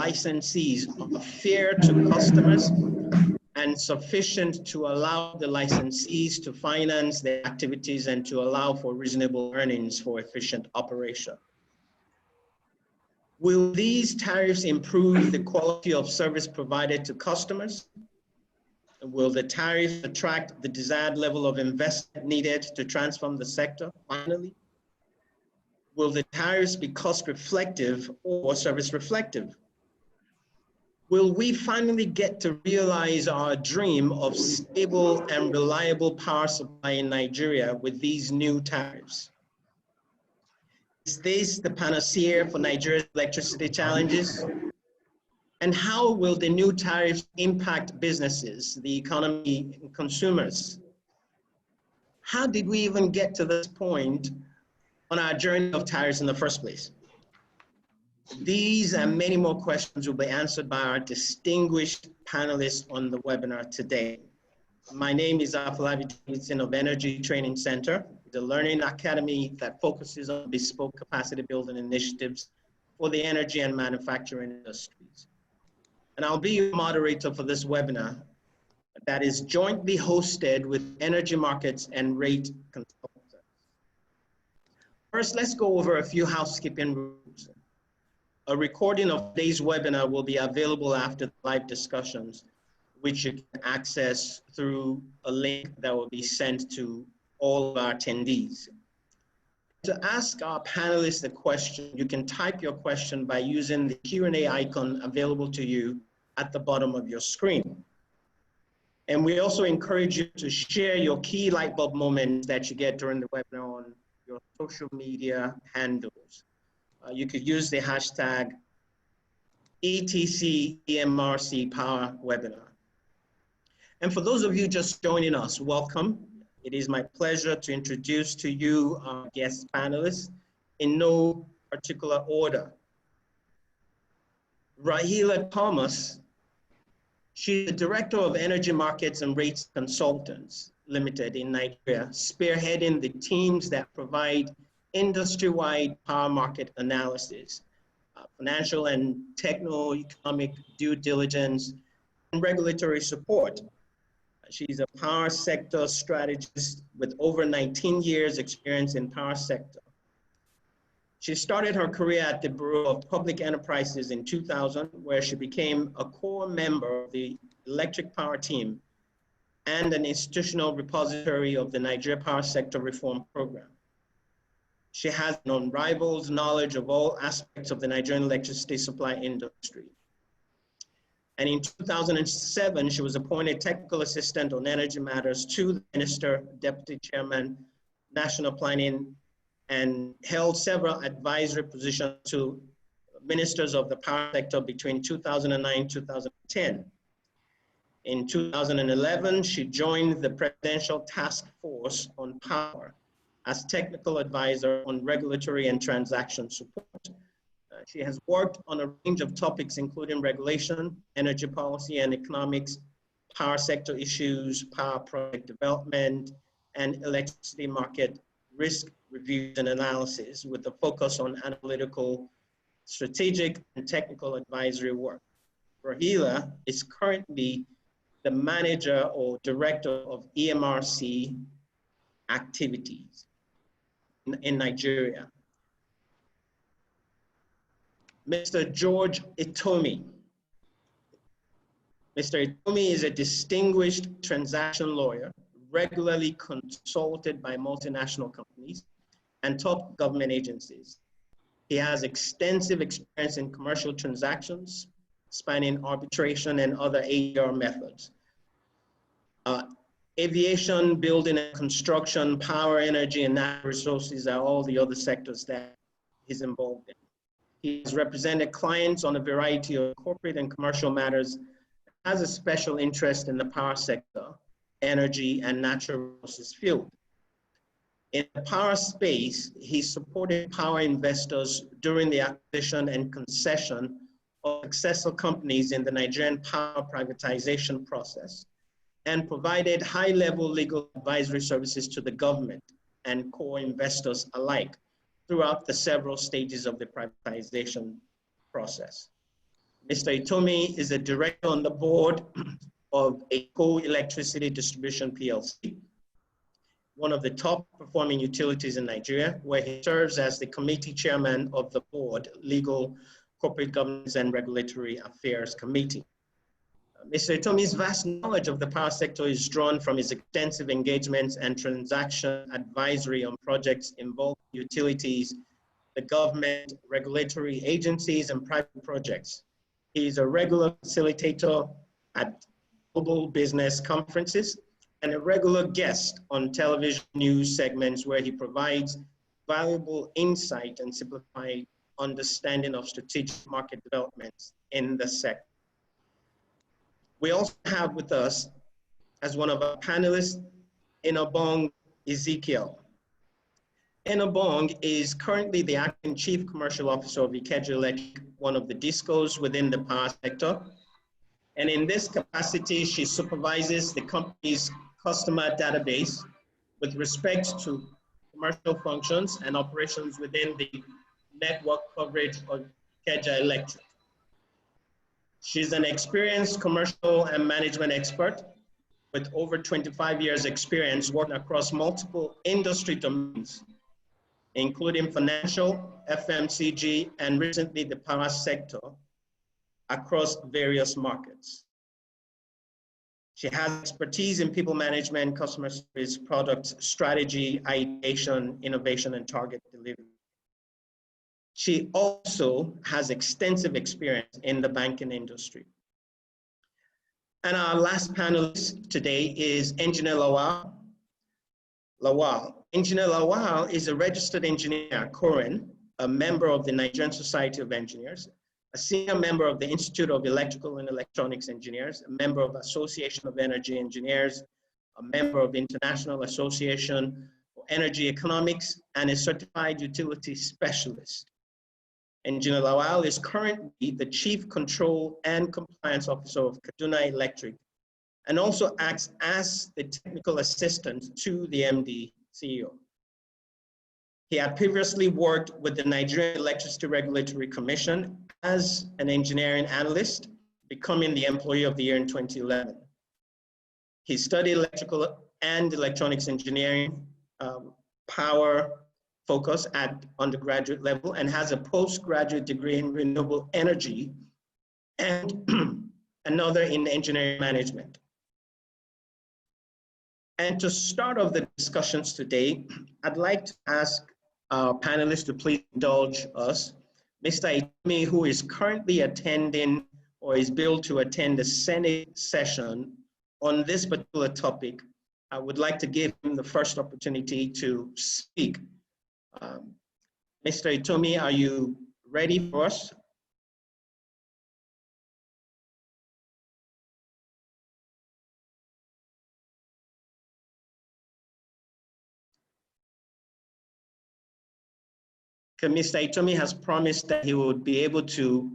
licensees are fair to customers and sufficient to allow the licensees to finance their activities and to allow for reasonable earnings for efficient operation. Will these tariffs improve the quality of service provided to customers? Will the tariffs attract the desired level of investment needed to transform the sector finally? Will the tariffs be cost reflective or service reflective? Will we finally get to realize our dream of stable and reliable power supply in Nigeria with these new tariffs? Is this the panacea for Nigeria's electricity challenges? And how will the new tariffs impact businesses, the economy, and consumers? How did we even get to this point on our journey of tariffs in the first place? These and many more questions will be answered by our distinguished panelists on the webinar today. My name is Afolabi Davidson of Energy Training Center, the learning academy that focuses on bespoke capacity building initiatives for the energy and manufacturing industries. And I'll be your moderator for this webinar that is jointly hosted with Energy Markets and Rate Consultants. First, let's go over a few housekeeping rules. A recording of today's webinar will be available after the live discussions, which you can access through a link that will be sent to all of our attendees. To ask our panelists a question, you can type your question by using the Q&A icon available to you at the bottom of your screen. And we also encourage you to share your key light bulb moments that you get during the webinar on your social media handles. You could use the hashtag ETC EMRC Power Webinar. And for those of you just joining us, welcome. It is my pleasure to introduce to you our guest panelists in no particular order. Rahila Thomas, she's the Director of Energy Markets and Rates Consultants Limited in Nigeria, spearheading the teams that provide industry-wide power market analysis, financial and techno-economic due diligence, and regulatory support. She's a power sector strategist with over 19 years experience in power sector. She started her career at the Bureau of Public Enterprises in 2000, where she became a core member of the electric power team and an institutional repository of the Nigeria Power Sector Reform Program. She has an unrivaled knowledge of all aspects of the Nigerian electricity supply industry. And in 2007, she was appointed Technical Assistant on Energy Matters to the Minister, Deputy Chairman, National Planning, and held several advisory positions to ministers of the power sector between 2009 and 2010. In 2011, she joined the Presidential Task Force on Power as technical advisor on regulatory and transaction support. She has worked on a range of topics, including regulation, energy policy and economics, power sector issues, power project development, and electricity market risk reviews and analysis with a focus on analytical, strategic, and technical advisory work. Rahila is currently the manager or director of EMRC activities in Nigeria. Mr. George Itomi. Mr. Itomi is a distinguished transaction lawyer, regularly consulted by multinational companies and top government agencies. He has extensive experience in commercial transactions, spanning arbitration and other ADR methods. Aviation, building and construction, power, energy, and natural resources are all the other sectors that he's involved in. He has represented clients on a variety of corporate and commercial matters, has a special interest in the power sector, energy, and natural resources field. In the power space, he supported power investors during the acquisition and concession of successful companies in the Nigerian power privatization process, and provided high-level legal advisory services to the government and core investors alike throughout the several stages of the privatization process. Mr. Itomi is a director on the board of Ikeja Electricity Distribution PLC, one of the top performing utilities in Nigeria, where he serves as the committee chairman of the board, Legal, Corporate Governance and Regulatory Affairs Committee. Mr. Itomi's vast knowledge of the power sector is drawn from his extensive engagements and transaction advisory on projects involving utilities, the government, regulatory agencies, and private projects. He is a regular facilitator at global business conferences and a regular guest on television news segments where he provides valuable insight and simplified understanding of strategic market developments in the sector. We also have with us, as one of our panelists, Inabong Ezekiel. Inabong is currently the acting chief commercial officer of Ikeja Electric, one of the discos within the power sector. And in this capacity, she supervises the company's customer database with respect to commercial functions and operations within the network coverage of Ikeja Electric. She's an experienced commercial and management expert with over 25 years experience working across multiple industry domains, including financial, FMCG, and recently the power sector across various markets. She has expertise in people management, customer service, product strategy, ideation, innovation, and target delivery. She also has extensive experience in the banking industry. And our last panelist today is Engineer Lawal. Engineer Lawal is a registered engineer at Koren, a member of the Nigerian Society of Engineers, a senior member of the Institute of Electrical and Electronics Engineers, a member of Association of Energy Engineers, a member of the International Association for Energy Economics, and a certified utility specialist. Engineer Lawal is currently the Chief Control and Compliance Officer of Kaduna Electric, and also acts as the technical assistant to the MD CEO. He had previously worked with the Nigerian Electricity Regulatory Commission as an engineering analyst, becoming the Employee of the Year in 2011. He studied electrical and electronics engineering, power focus at undergraduate level, and has a postgraduate degree in renewable energy and another in engineering management. And to start off the discussions today, I'd like to ask our panelists to please indulge us. Mr. Itomi, who is currently attending or is billed to attend the Senate session on this particular topic, I would like to give him the first opportunity to speak. Mr. Itomi, are you ready for us? Mr. Itomi has promised that he would be able to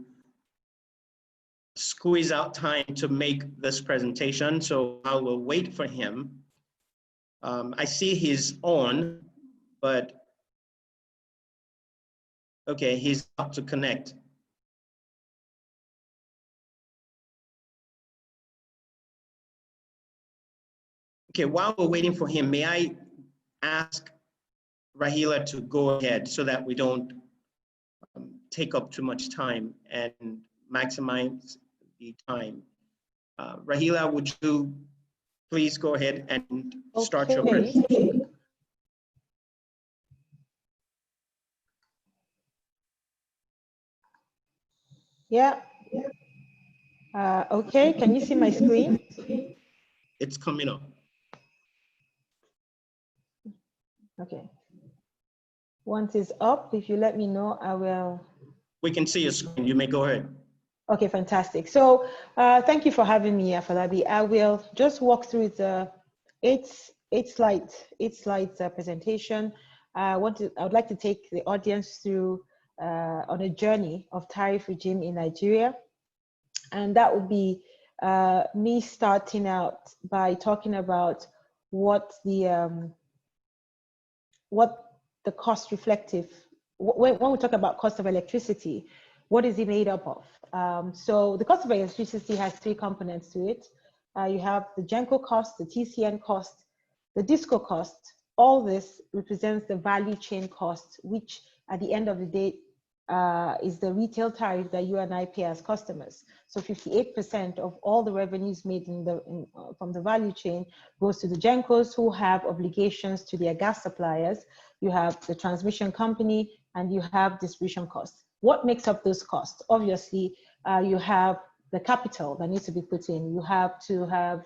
squeeze out time to make this presentation, so I will wait for him. I see he's on, but okay, he's about to connect. Okay, while we're waiting for him, may I ask Rahila to go ahead so that we don't take up too much time and maximize the time. Rahila, would you please go ahead and start your presentation? Yeah. Okay, can you see my screen? It's coming up. Okay. Once it's up, if you let me know, I will. We can see your screen. You may go ahead. Okay, fantastic. So thank you for having me, Afolabi. I will just walk through the eight slide presentation. I would like to take the audience through on a journey of tariff regime in Nigeria. And that would be me starting out by talking about what the cost reflective, when we talk about cost of electricity, What is it made up of? So the cost of electricity has three components to it. You have the GENCO cost, the TCN cost, the DISCO cost. All this represents the value chain cost, which at the end of the day is the retail tariff that you and I pay as customers. So 58% of all the revenues made from the value chain goes to the GENCOs, who have obligations to their gas suppliers. You have the transmission company, and you have distribution costs. What makes up those costs? Obviously, you have the capital that needs to be put in. You have to have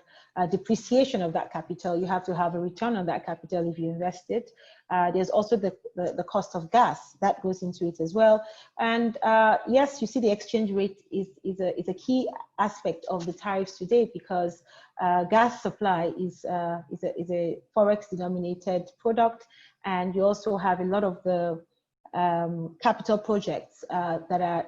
depreciation of that capital. You have to have a return on that capital if you invest it. There's also the cost of gas that goes into it as well. And yes, you see the exchange rate is a key aspect of the tariffs today, because gas supply is a forex denominated product, and you also have a lot of the capital projects that are,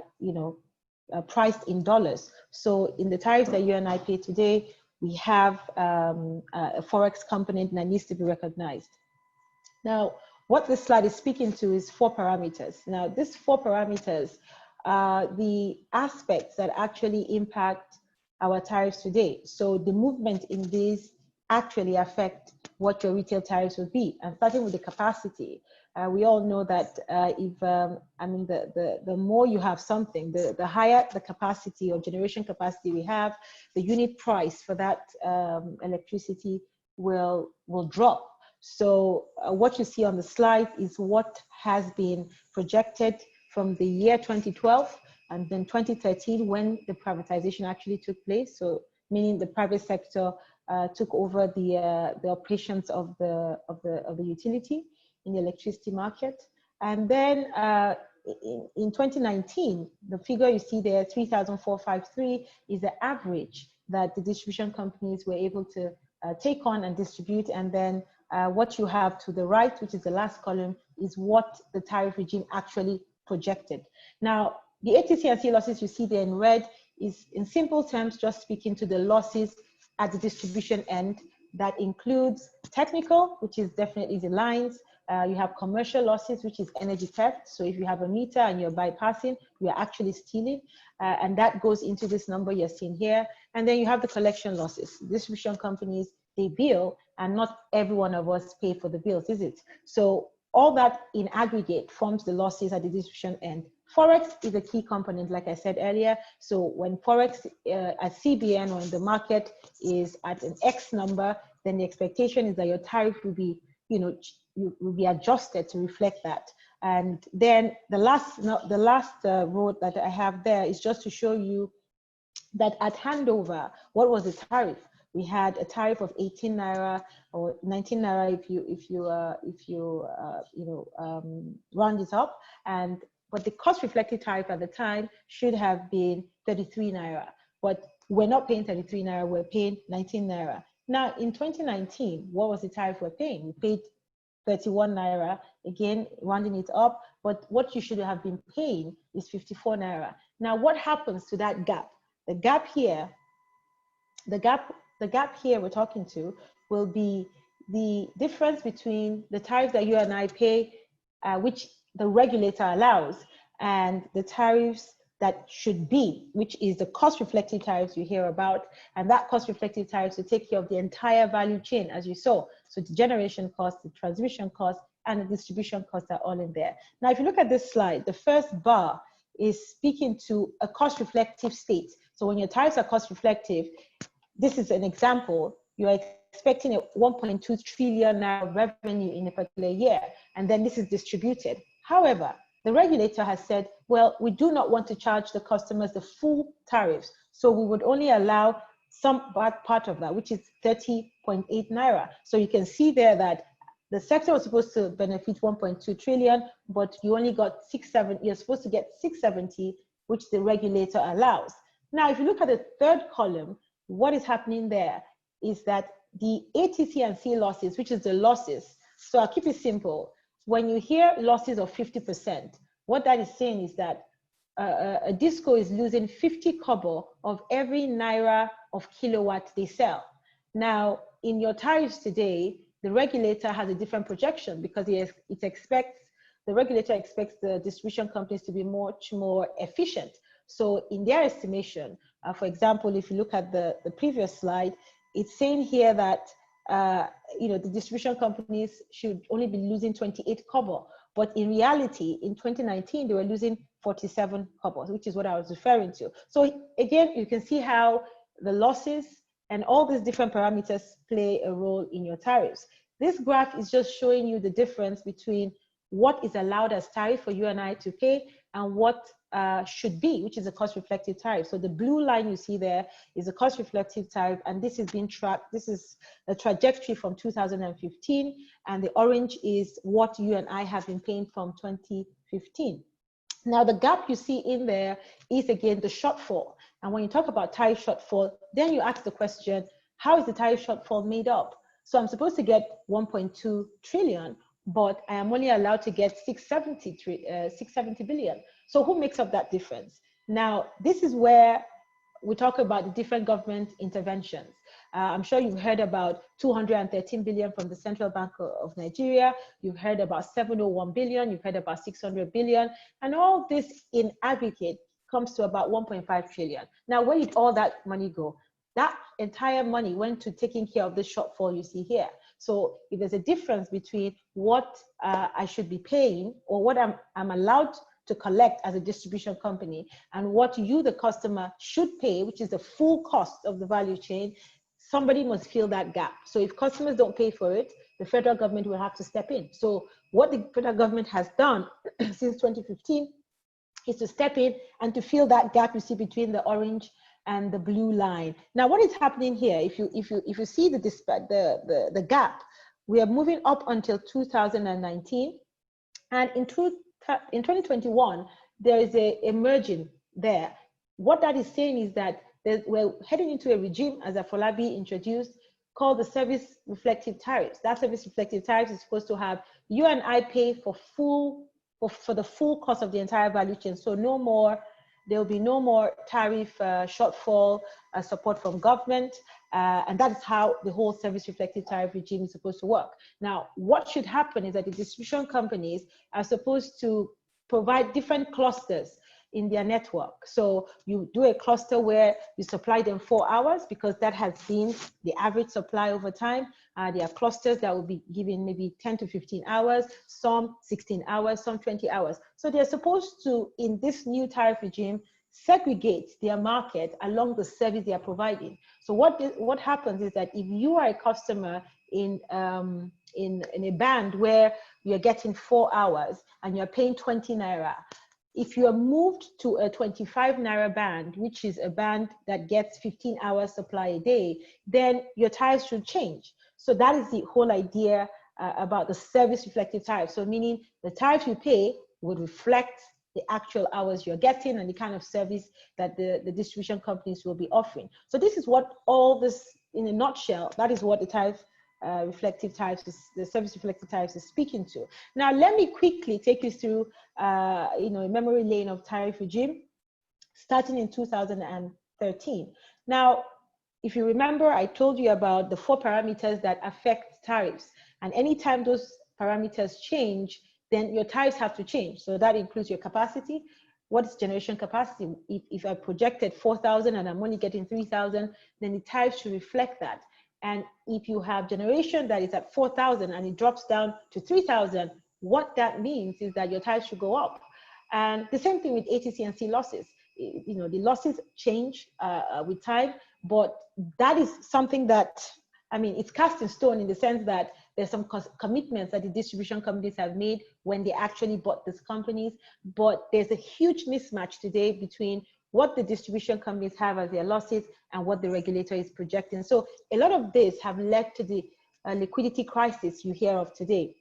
priced in dollars. So in the tariffs that you and I pay today, we have a forex component that needs to be recognized. Now, what this slide is speaking to is 4 parameters. Now, these 4 parameters are the aspects that actually impact our tariffs today. So the movement in these actually affect what your retail tariffs would be. And starting with the capacity, we all know that the more you have something, the higher the capacity or generation capacity we have, the unit price for that electricity will drop. So what you see on the slide is what has been projected from the year 2012 and then 2013, when the privatization actually took place. So meaning the private sector took over the operations of the utility in the electricity market. And then in 2019, the figure you see there, 3,453, is the average that the distribution companies were able to take on and distribute. And then what you have to the right, which is the last column, is what the tariff regime actually projected. Now, the ETC and EMRC losses you see there in red is, in simple terms, just speaking to the losses at the distribution end. That includes technical, which is definitely the lines. You have commercial losses, which is energy theft. So if you have a meter and you're bypassing, you're actually stealing. And that goes into this number you're seeing here. And then you have the collection losses. Distribution companies, they bill, and not every one of us pay for the bills, is it? So all that in aggregate forms the losses at the distribution end. Forex is a key component, like I said earlier. So when Forex at CBN or in the market is at an X number, then the expectation is that your tariff will be, will be adjusted to reflect that. And then the last row that I have there is just to show you that at handover, what was the tariff? We had a tariff of 18 naira or 19 naira if you round it up, but the cost reflected tariff at the time should have been 33 naira. But we're not paying 33 naira, we're paying 19 naira. Now in 2019, what was the tariff we're paying? We paid 31 naira, again, rounding it up, but what you should have been paying is 54 naira. Now what happens to that gap? The gap here we're talking to will be the difference between the tariff that you and I pay, which the regulator allows, and the tariffs that should be, which is the cost reflective tariffs you hear about. And that cost reflective tariffs will take care of the entire value chain, as you saw. So the generation cost, the transmission cost, and the distribution costs are all in there. Now, if you look at this slide, the first bar is speaking to a cost reflective state. So when your tariffs are cost reflective, this is an example. You're expecting a 1.2 trillion revenue in a particular year, and then this is distributed. However, the regulator has said, well, we do not want to charge the customers the full tariffs, so we would only allow some part of that, which is 30.8 naira. So you can see there that the sector was supposed to benefit 1.2 trillion, but you only got you're supposed to get 670, which the regulator allows. Now, if you look at the third column, what is happening there is that the ETC and EMRC losses, which is the losses. So I'll keep it simple. When you hear losses of 50%, what that is saying is that a disco is losing 50 kobo of every naira of kilowatt they sell. Now, in your tariffs today, the regulator has a different projection because it expects the regulator expects the distribution companies to be much more efficient. So in their estimation, for example, if you look at the previous slide, it's saying here that the distribution companies should only be losing 28 kobo, but in reality, in 2019, they were losing 47 kobo, which is what I was referring to. So again, you can see how the losses and all these different parameters play a role in your tariffs. This graph is just showing you the difference between what is allowed as tariff for you and I to pay and what should be, which is a cost reflective tariff. So the blue line you see there is a cost reflective tariff, and this is being tracked. This is a trajectory from 2015, and the orange is what you and I have been paying from 2015. Now, the gap you see in there is, again, the shortfall. And when you talk about tariff shortfall, then you ask the question, how is the tariff shortfall made up? So I'm supposed to get 1.2 trillion, but I am only allowed to get 670 billion. So who makes up that difference? Now, this is where we talk about the different government interventions. I'm sure you've heard about 213 billion from the Central Bank of Nigeria. You've heard about 701 billion. You've heard about 600 billion. And all this in aggregate comes to about 1.5 trillion. Now, where did all that money go? That entire money went to taking care of the shortfall you see here. So if there's a difference between what I should be paying or what I'm allowed to collect as a distribution company and what you, the customer, should pay, which is the full cost of the value chain, somebody must fill that gap. So if customers don't pay for it, the federal government will have to step in. So what the federal government has done since 2015 is to step in and to fill that gap you see between the orange and the blue line. Now, what is happening here? If you see the gap, we are moving up until 2019, and in 2021 there is a merging there. What that is saying is that we're heading into a regime, as Afolabi introduced, called the service reflective tariffs. That service reflective tariffs is supposed to have you and I pay for the full cost of the entire value chain. So no more. There will be no more tariff shortfall support from government, and that is how the whole service reflective tariff regime is supposed to work. Now, what should happen is that the distribution companies are supposed to provide different clusters in their network. So you do a cluster where you supply them 4 hours because that has been the average supply over time. There are clusters that will be given maybe 10 to 15 hours, some 16 hours, some 20 hours. So they're supposed to, in this new tariff regime, segregate their market along the service they are providing. So what happens is that if you are a customer in a band where you're getting 4 hours and you're paying 20 naira, if you are moved to a 25 naira band, which is a band that gets 15 hours supply a day, then your tariffs should change. So that is the whole idea about the service reflective tariff. So meaning the tariff you pay would reflect the actual hours you're getting and the kind of service that the distribution companies will be offering. So this is what all this, in a nutshell, that is what the tariff reflective tariffs, the service reflective tariffs is speaking to. Now, let me quickly take you through a memory lane of tariff regime, starting in 2013. Now, if you remember, I told you about the 4 parameters that affect tariffs, and anytime those parameters change, then your tariffs have to change. So that includes your capacity. What is generation capacity? If I projected 4,000 and I'm only getting 3,000, then the tariff should reflect that. And if you have generation that is at 4,000 and it drops down to 3,000, what that means is that your tariff should go up. And the same thing with ATC and C losses. The losses change with time, but that is something that, it's cast in stone in the sense that there's some commitments that the distribution companies have made when they actually bought these companies. But there's a huge mismatch today between what the distribution companies have as their losses and what the regulator is projecting. So a lot of this have led to the liquidity crisis you hear of today.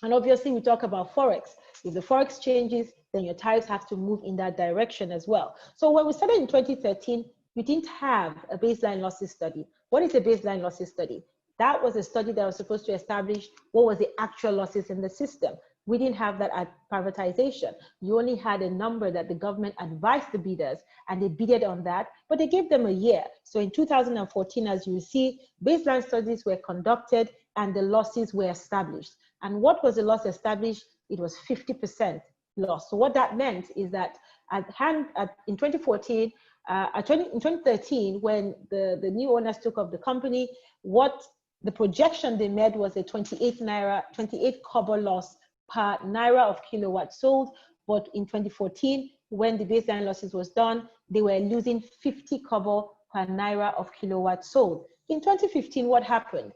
And obviously we talk about Forex. If the Forex changes, then your tariffs have to move in that direction as well. So when we started in 2013, we didn't have a baseline losses study. What is a baseline losses study? That was a study that was supposed to establish what was the actual losses in the system. We didn't have that at privatization. You only had a number that the government advised the bidders, and they bidded on that, but they gave them a year. So in 2014, as you see, baseline studies were conducted and the losses were established. And what was the loss established? it was 50% loss. So what that meant is that in 2014, in 2013, when the new owners took up the company, what the projection they made was a 28 kobo loss per naira of kilowatt sold. But in 2014, when the baseline losses was done, they were losing 50 kobo per naira of kilowatt sold. In 2015, what happened?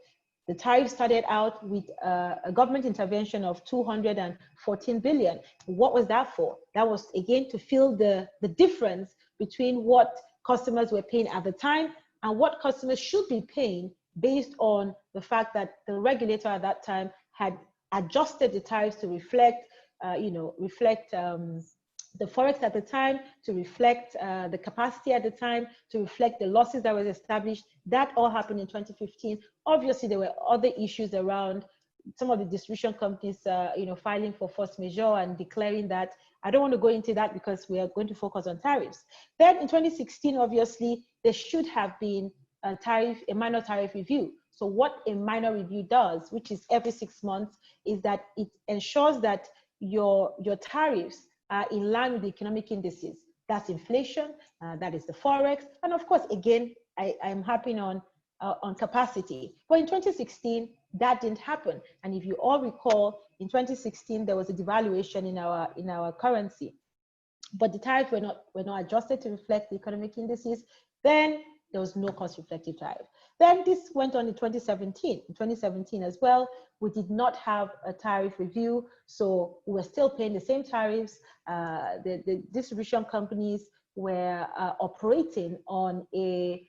The tariff started out with a government intervention of 214 billion. What was that for? That was, again, to fill the difference between what customers were paying at the time and what customers should be paying based on the fact that the regulator at that time had adjusted the tariffs to reflect, the forex at the time, to reflect the capacity at the time, to reflect the losses that was established. That all happened in 2015. Obviously, there were other issues around some of the distribution companies, filing for force majeure and declaring that. I don't want to go into that because we are going to focus on tariffs. Then in 2016, obviously, there should have been a minor tariff review. So what a minor review does, which is every 6 months, is that it ensures that your tariffs are in line with the economic indices. That's inflation, that is the forex, and of course, again, I'm harping on capacity. But in 2016, that didn't happen. And if you all recall, in 2016, there was a devaluation in our currency, but the tariffs were not adjusted to reflect the economic indices. Then there was no cost reflective tariff. Then this went on in 2017. In 2017 as well, we did not have a tariff review, so we were still paying the same tariffs. The distribution companies were operating on a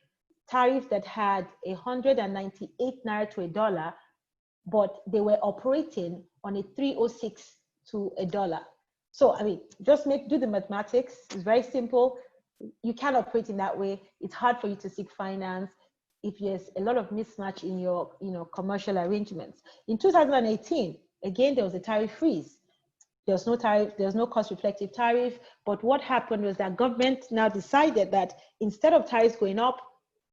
tariff that had 198 naira to $1, but they were operating on a 306 to $1. So, I mean, just do the mathematics. It's very simple. You can't operate in that way. It's hard for you to seek finance if there's a lot of mismatch in your commercial arrangements. In 2018, again, there was a tariff freeze. There was no tariff, there was no cost reflective tariff. But what happened was that government now decided that instead of tariffs going up,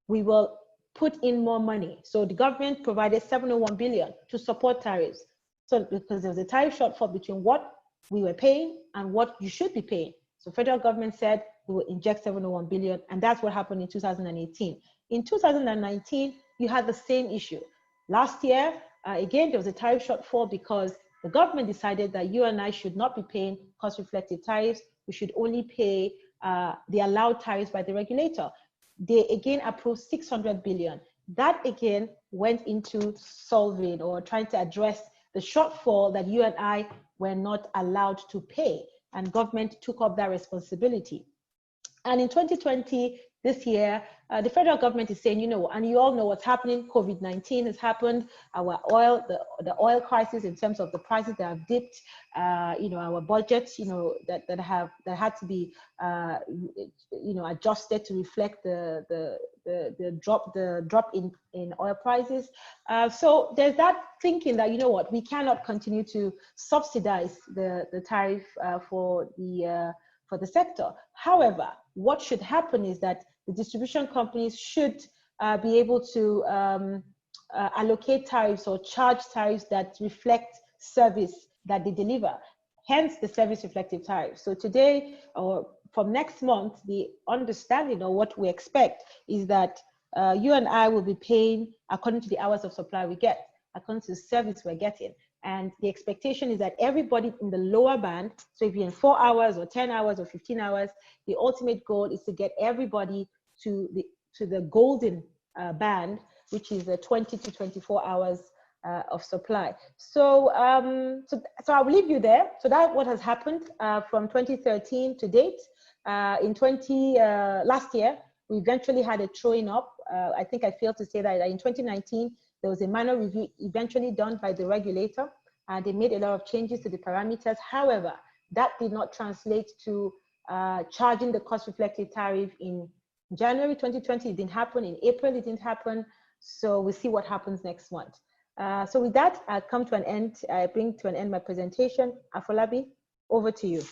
we will put in more money. So the government provided 701 billion to support tariffs. So because there was a tariff shortfall between what we were paying and what you should be paying. So federal government said we will inject 701 billion, and that's what happened in 2018. In 2019, you had the same issue. Last year, again, there was a tariff shortfall because the government decided that you and I should not be paying cost reflective tariffs. We should only pay the allowed tariffs by the regulator. They again approved 600 billion. That again went into solving or trying to address the shortfall that you and I were not allowed to pay, and government took up that responsibility. And in 2020, this year, the federal government is saying, and you all know what's happening. COVID-19 has happened. Our oil, the oil crisis in terms of the prices that have dipped. Our budgets, that had to be, adjusted to reflect the drop in oil prices. So there's that thinking that we cannot continue to subsidize the tariff for the sector. However, what should happen is that the distribution companies should be able to allocate tariffs or charge tariffs that reflect service that they deliver, hence the service reflective tariff. So today, or from next month, the understanding or what we expect is that you and I will be paying according to the hours of supply we get, according to the service we're getting. And the expectation is that everybody in the lower band, so if you're in 4 hours or 10 hours or 15 hours, the ultimate goal is to get everybody to the golden band, which is the 20 to 24 hours of supply. So so I will leave you there. So that's what has happened from 2013 to date. Last year, we eventually had a throwing up. I think I failed to say that in 2019, there was a minor review eventually done by the regulator, and they made a lot of changes to the parameters. However, that did not translate to charging the cost reflective tariff in January 2020. It didn't happen. In April, it didn't happen. So we'll see what happens next month. So with that, I come to an end. I bring to an end my presentation. Afolabi, over to you.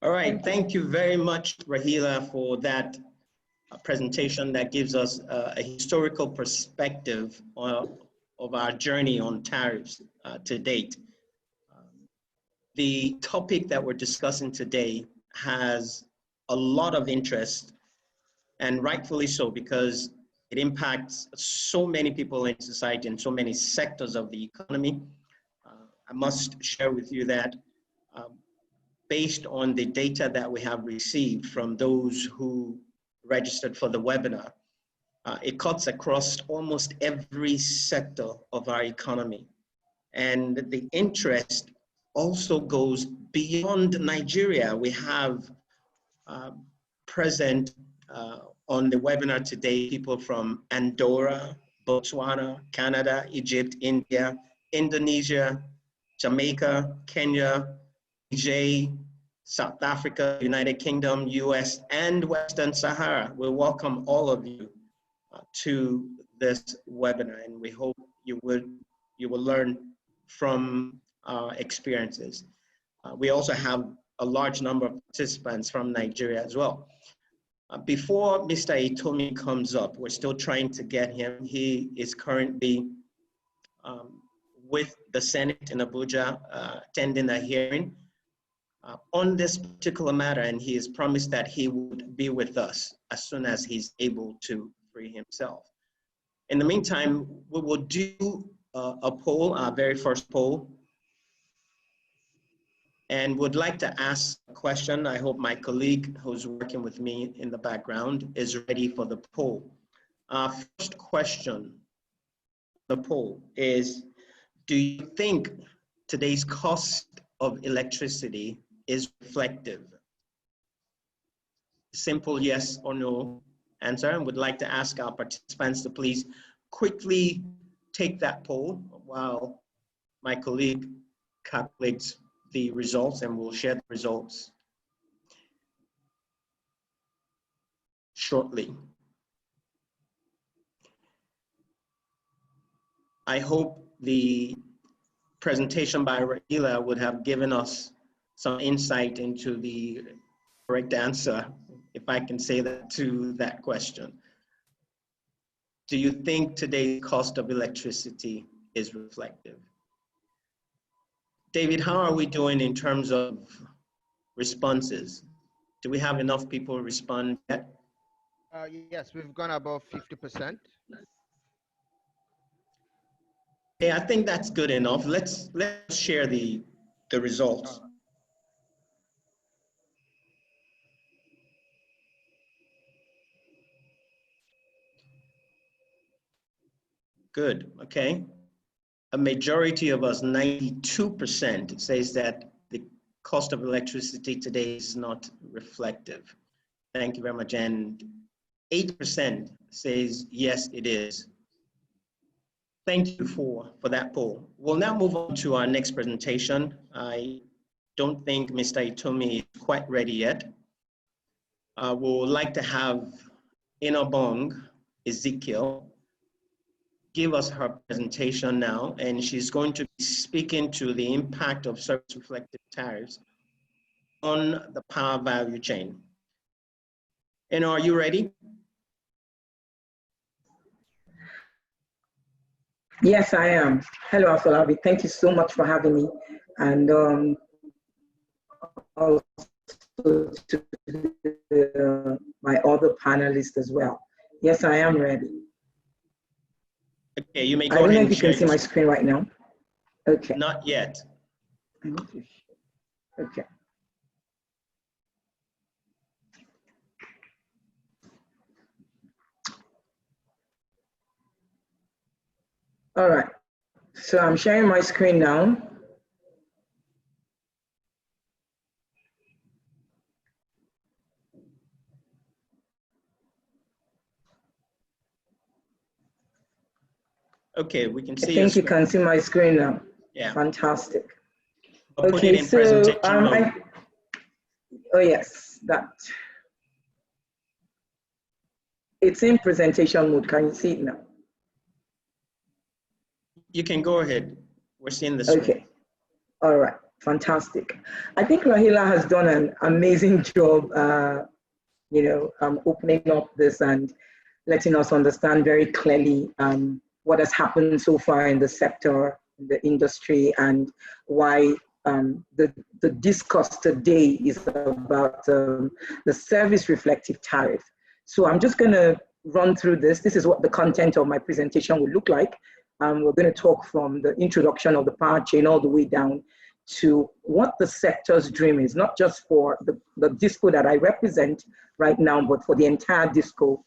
All right. Thank you very much, Rahila, for that presentation that gives us a historical perspective of our journey on tariffs to date. The topic that we're discussing today has a lot of interest, and rightfully so, because it impacts so many people in society and so many sectors of the economy. I must share with you that based on the data that we have received from those who registered for the webinar, it cuts across almost every sector of our economy. And the interest also goes beyond Nigeria. We have present on the webinar today people from Andorra, Botswana, Canada, Egypt, India, Indonesia, Jamaica, Kenya, Niger, South Africa, United Kingdom, US, and Western Sahara. We welcome all of you to this webinar, and we hope you will learn from our experiences. We also have a large number of participants from Nigeria as well. Before Mr. Itomi comes up, we're still trying to get him. He is currently with the Senate in Abuja, attending a hearing on this particular matter, and he has promised that he would be with us as soon as he's able to free himself. In the meantime, we will do a poll, our very first poll, and would like to ask a question. I hope my colleague who's working with me in the background is ready for the poll. Our first question, the poll is, do you think today's cost of electricity is reflective? Simple yes or no answer. And would like to ask our participants to please quickly take that poll while my colleague calculates the results, and we'll share the results shortly. I hope the presentation by Rahila would have given us some insight into the correct answer, if I can say that, to that question. Do you think today's cost of electricity is reflective? David, how are we doing in terms of responses? Do we have enough people respond yet? Yes, we've gone above 50%. Okay, I think that's good enough. Let's share the results. Good, okay. A majority of us, 92%, says that the cost of electricity today is not reflective. Thank you very much. And 8% says, yes, it is. Thank you for that poll. We'll now move on to our next presentation. I don't think Mr. Itomi is quite ready yet. We would like to have Inobong Ezekiel give us her presentation now, and she's going to be speaking to the impact of service reflective tariffs on the power value chain. And are you ready? Yes, I am. Hello, Afolabi. Thank you so much for having me. And also to my other panelists as well. Yes, I am ready. Okay, you may go ahead. I don't know if you can see my screen right now. Okay. Not yet. Okay. All right. So I'm sharing my screen now. Okay, we can see. I think you can see my screen now. Yeah. Fantastic. I'll put it in presentation mode. Oh yes, that. It's in presentation mode. Can you see it now? You can go ahead. We're seeing the screen. Okay. All right. Fantastic. I think Rahila has done an amazing job, opening up this and letting us understand very clearly what has happened so far in the sector, in the industry, and why the discourse today is about the service reflective tariff. So I'm just going to run through this. This is what the content of my presentation will look like. We're going to talk from the introduction of the power chain all the way down to what the sector's dream is, not just for the DISCO that I represent right now, but for the entire DISCO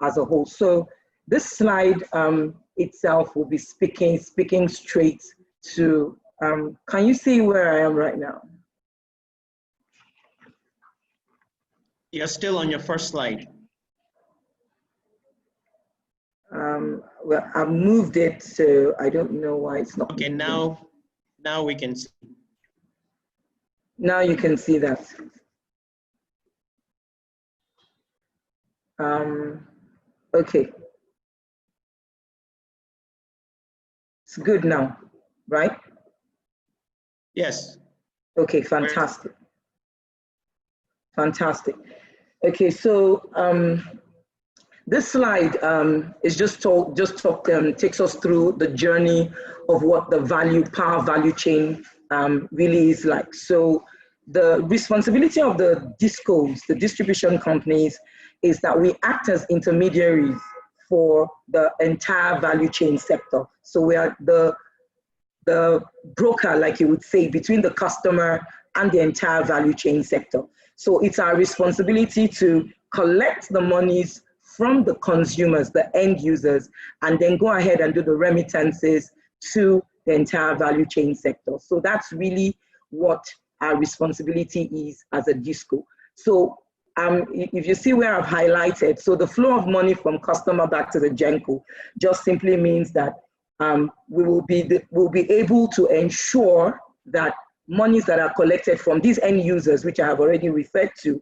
as a whole. So this slide itself will be speaking straight to, can you see where I am right now? You're still on your first slide. Well, I've moved it, so I don't know why it's not. Okay, now we can see. Now you can see that. Okay. It's good now, right? Yes. Okay, fantastic. Fantastic. Okay, so this slide is takes us through the journey of what the power value chain really is like. So the responsibility of the DISCOs, the distribution companies, is that we act as intermediaries for the entire value chain sector. So we are the broker, like you would say, between the customer and the entire value chain sector. So it's our responsibility to collect the monies from the consumers, the end users, and then go ahead and do the remittances to the entire value chain sector. So that's really what our responsibility is as a DISCO. So if you see where I've highlighted, so the flow of money from customer back to the GENCO just simply means that we'll be able to ensure that monies that are collected from these end users, which I have already referred to,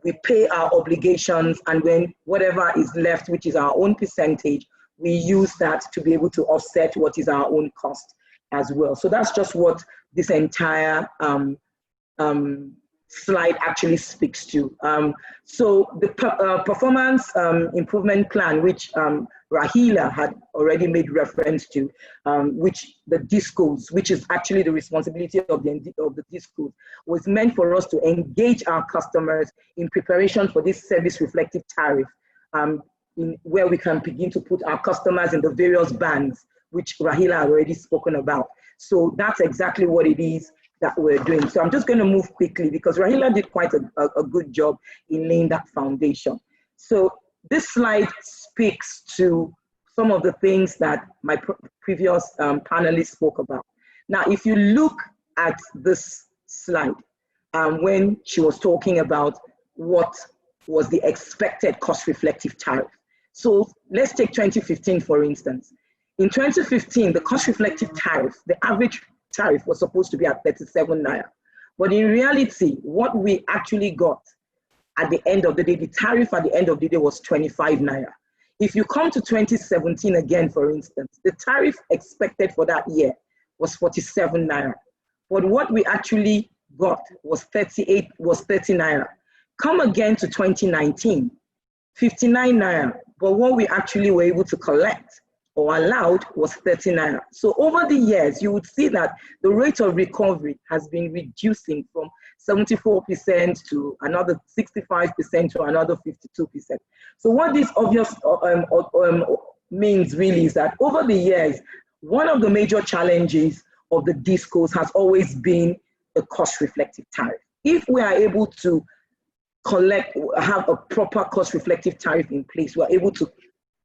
we pay our obligations, and when whatever is left, which is our own percentage, we use that to be able to offset what is our own cost as well. So that's just what this entire slide actually speaks to. So the performance improvement plan, which Rahila had already made reference to, which the DISCOs, which is actually the responsibility of the DISCOs, was meant for us to engage our customers in preparation for this service reflective tariff, where we can begin to put our customers in the various bands, which Rahila had already spoken about. So that's exactly what it is that we're doing. So I'm just going to move quickly because Rahila did quite a good job in laying that foundation. So this slide speaks to some of the things that my previous panelists spoke about. Now, if you look at this slide, when she was talking about what was the expected cost reflective tariff. So let's take 2015, for instance. In 2015, the cost reflective tariff, the average tariff was supposed to be at 37 naira. But in reality, what we actually got at the end of the day, the tariff at the end of the day was 25 naira. If you come to 2017 again, for instance, the tariff expected for that year was 47 naira. But what we actually got was 30 naira. Come again to 2019, 59 naira. But what we actually were able to collect or allowed was 30 naira. So over the years, you would see that the rate of recovery has been reducing from 74% to another 65% to another 52%. So what this means really is that over the years, one of the major challenges of the DISCOs has always been the cost reflective tariff. If we are able to have a proper cost reflective tariff in place, we're able to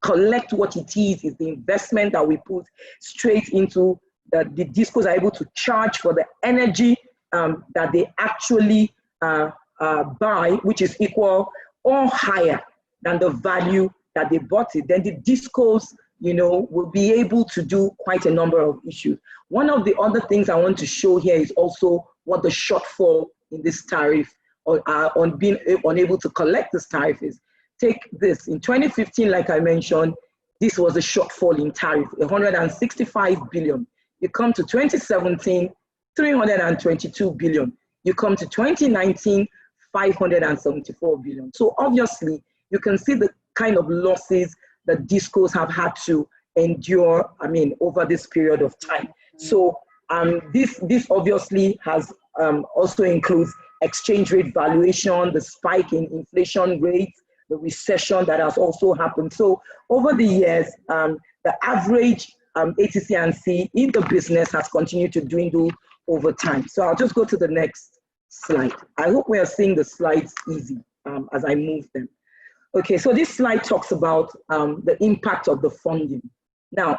collect what it is the investment that we put straight into the DISCOs are able to charge for the energy that they actually buy, which is equal or higher than the value that they bought it. Then the DISCOs, will be able to do quite a number of issues. One of the other things I want to show here is also what the shortfall in this tariff on being unable to collect this tariff is. Take this, in 2015, like I mentioned, this was a shortfall in tariff, 165 billion. You come to 2017, 322 billion. You come to 2019, 574 billion. So obviously, you can see the kind of losses that DISCOs have had to endure, over this period of time. So This obviously has also includes exchange rate valuation, the spike in inflation rates, the recession that has also happened. So over the years, the average ATC and C in the business has continued to dwindle over time. So I'll just go to the next slide. I hope we are seeing the slides easy as I move them. Okay, so this slide talks about the impact of the funding. Now,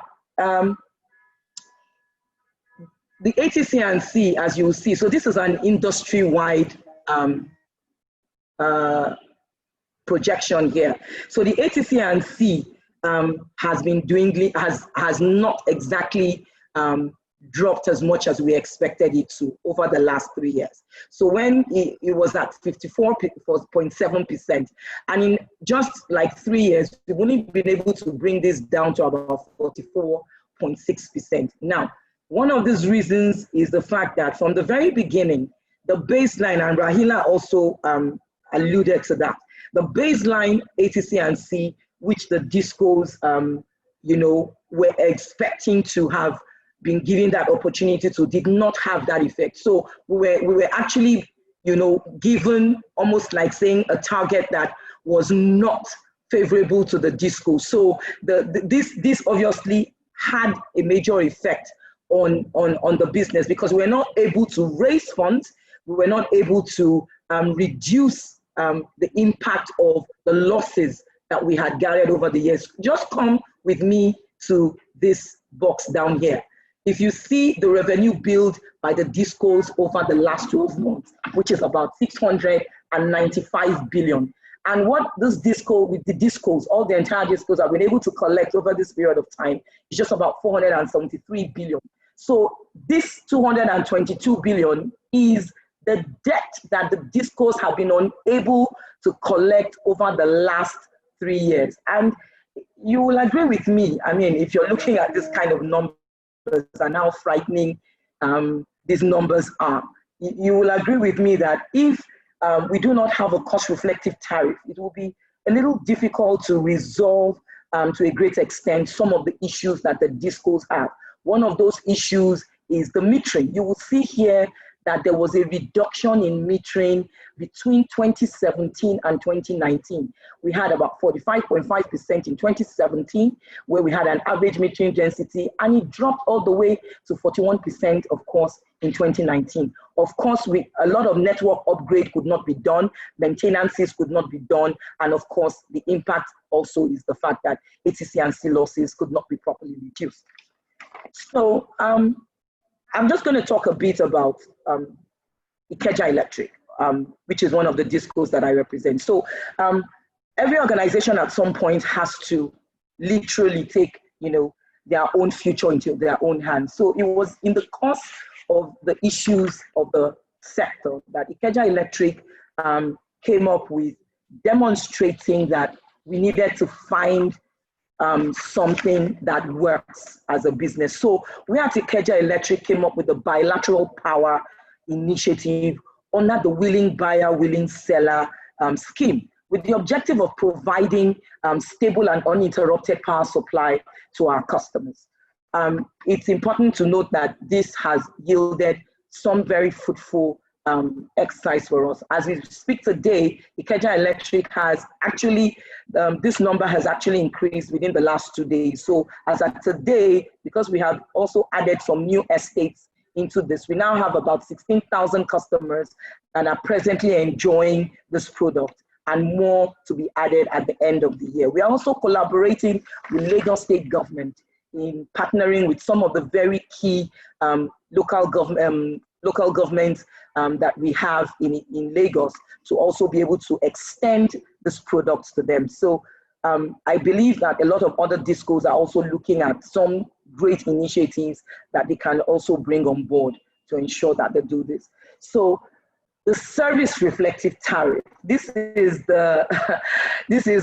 the ATC and C, as you will see, so this is an industry-wide projection here. So the ATC and C has been dwindling, has not exactly dropped as much as we expected it to over the last 3 years. So when it was at 54.7%, and in just like 3 years, we've only been able to bring this down to about 44.6%. Now, one of these reasons is the fact that from the very beginning, the baseline, and Rahila also alluded to that, the baseline ATC and C, which the discos, were expecting to have been given that opportunity to, did not have that effect. So we were actually, given almost like saying a target that was not favorable to the disco. So this obviously had a major effect on the business, because we're not able to raise funds, we were not able to reduce the impact of the losses that we had gathered over the years. Just come with me to this box down here. If you see the revenue build by the discos over the last 12 months, which is about 695 billion. And what this with the discos, all the entire discos have been able to collect over this period of time is just about 473 billion. So this 222 billion is the debt that the discos have been unable to collect over the last 3 years. And you will agree with me, I mean, if you're looking at this kind of numbers and how frightening these numbers are, you will agree with me that if we do not have a cost-reflective tariff, it will be a little difficult to resolve to a great extent some of the issues that the discos have. One of those issues is the metering. You will see here that there was a reduction in metering between 2017 and 2019. We had about 45.5% in 2017, where we had an average metering density, and it dropped all the way to 41%, of course, in 2019. Of course, a lot of network upgrade could not be done, maintenances could not be done, and of course, the impact also is the fact that ATC and C losses could not be properly reduced. So I'm just going to talk a bit about Ikeja Electric, which is one of the discos that I represent. So every organization at some point has to literally take, their own future into their own hands. So it was in the course of the issues of the sector that Ikeja Electric came up with demonstrating that we needed to find something that works as a business. So we at Ikeja Electric came up with the bilateral power initiative under the willing buyer, willing seller scheme, with the objective of providing stable and uninterrupted power supply to our customers. It's important to note that this has yielded some very fruitful exercise for us. As we speak today, Ikeja Electric has actually, this number has actually increased within the last 2 days. So as of today, because we have also added some new estates into this, we now have about 16,000 customers and are presently enjoying this product, and more to be added at the end of the year. We are also collaborating with Lagos State government in partnering with some of the very key local governments that we have in Lagos to also be able to extend this product to them. So I believe that a lot of other discos are also looking at some great initiatives that they can also bring on board to ensure that they do this. So the service reflective tariff, this is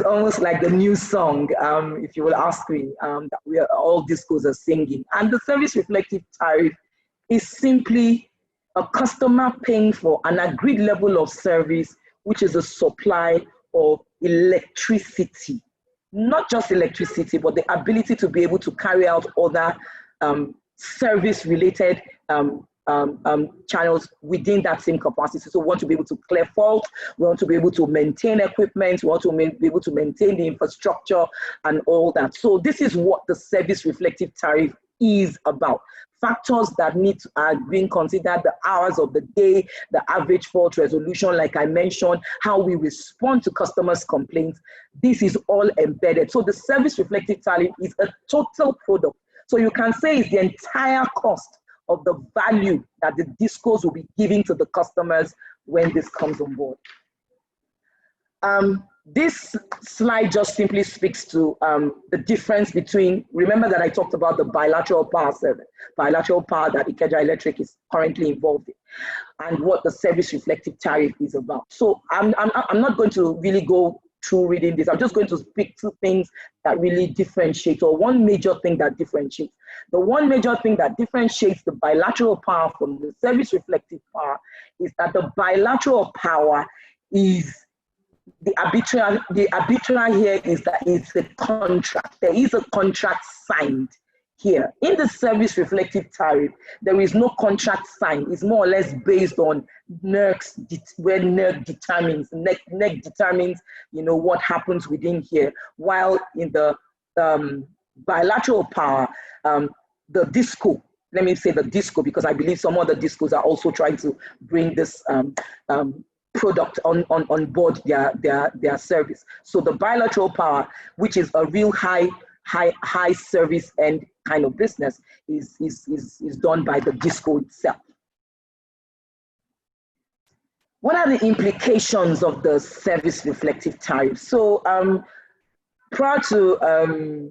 almost like the new song, if you will ask me, that all discos are singing. And the service reflective tariff is simply a customer paying for an agreed level of service, which is a supply of electricity. Not just electricity, but the ability to be able to carry out other service-related channels within that same capacity. So we want to be able to clear fault, we want to be able to maintain equipment, we want to be able to maintain the infrastructure and all that. So this is what the service reflective tariff is about. Factors that are being considered: the hours of the day, the average fault resolution, like I mentioned, how we respond to customers' complaints. This is all embedded. So the service reflective tariff is a total product. So you can say it's the entire cost of the value that the discos will be giving to the customers when this comes on board. This slide just simply speaks to the difference between, remember that I talked about the bilateral power service, bilateral power that Ikeja Electric is currently involved in, and what the service reflective tariff is about. So I'm not going to really go through reading this. I'm just going to speak to things that really differentiate, or one major thing that differentiates. The one major thing that differentiates the bilateral power from the service reflective power is that the bilateral power is the arbitral here is that it's a contract. There is a contract signed here. In the service reflective tariff, there is no contract signed. It's more or less based on NERC's, where NERC determines, NERC determines, you know, what happens within here. While in the bilateral power, the DISCO, let me say the DISCO, because I believe some other DISCOs are also trying to bring this product on board their service. So the bilateral power, which is a real high service and kind of business, is done by the DISCO itself. What are the implications of the service reflective tariff? So prior to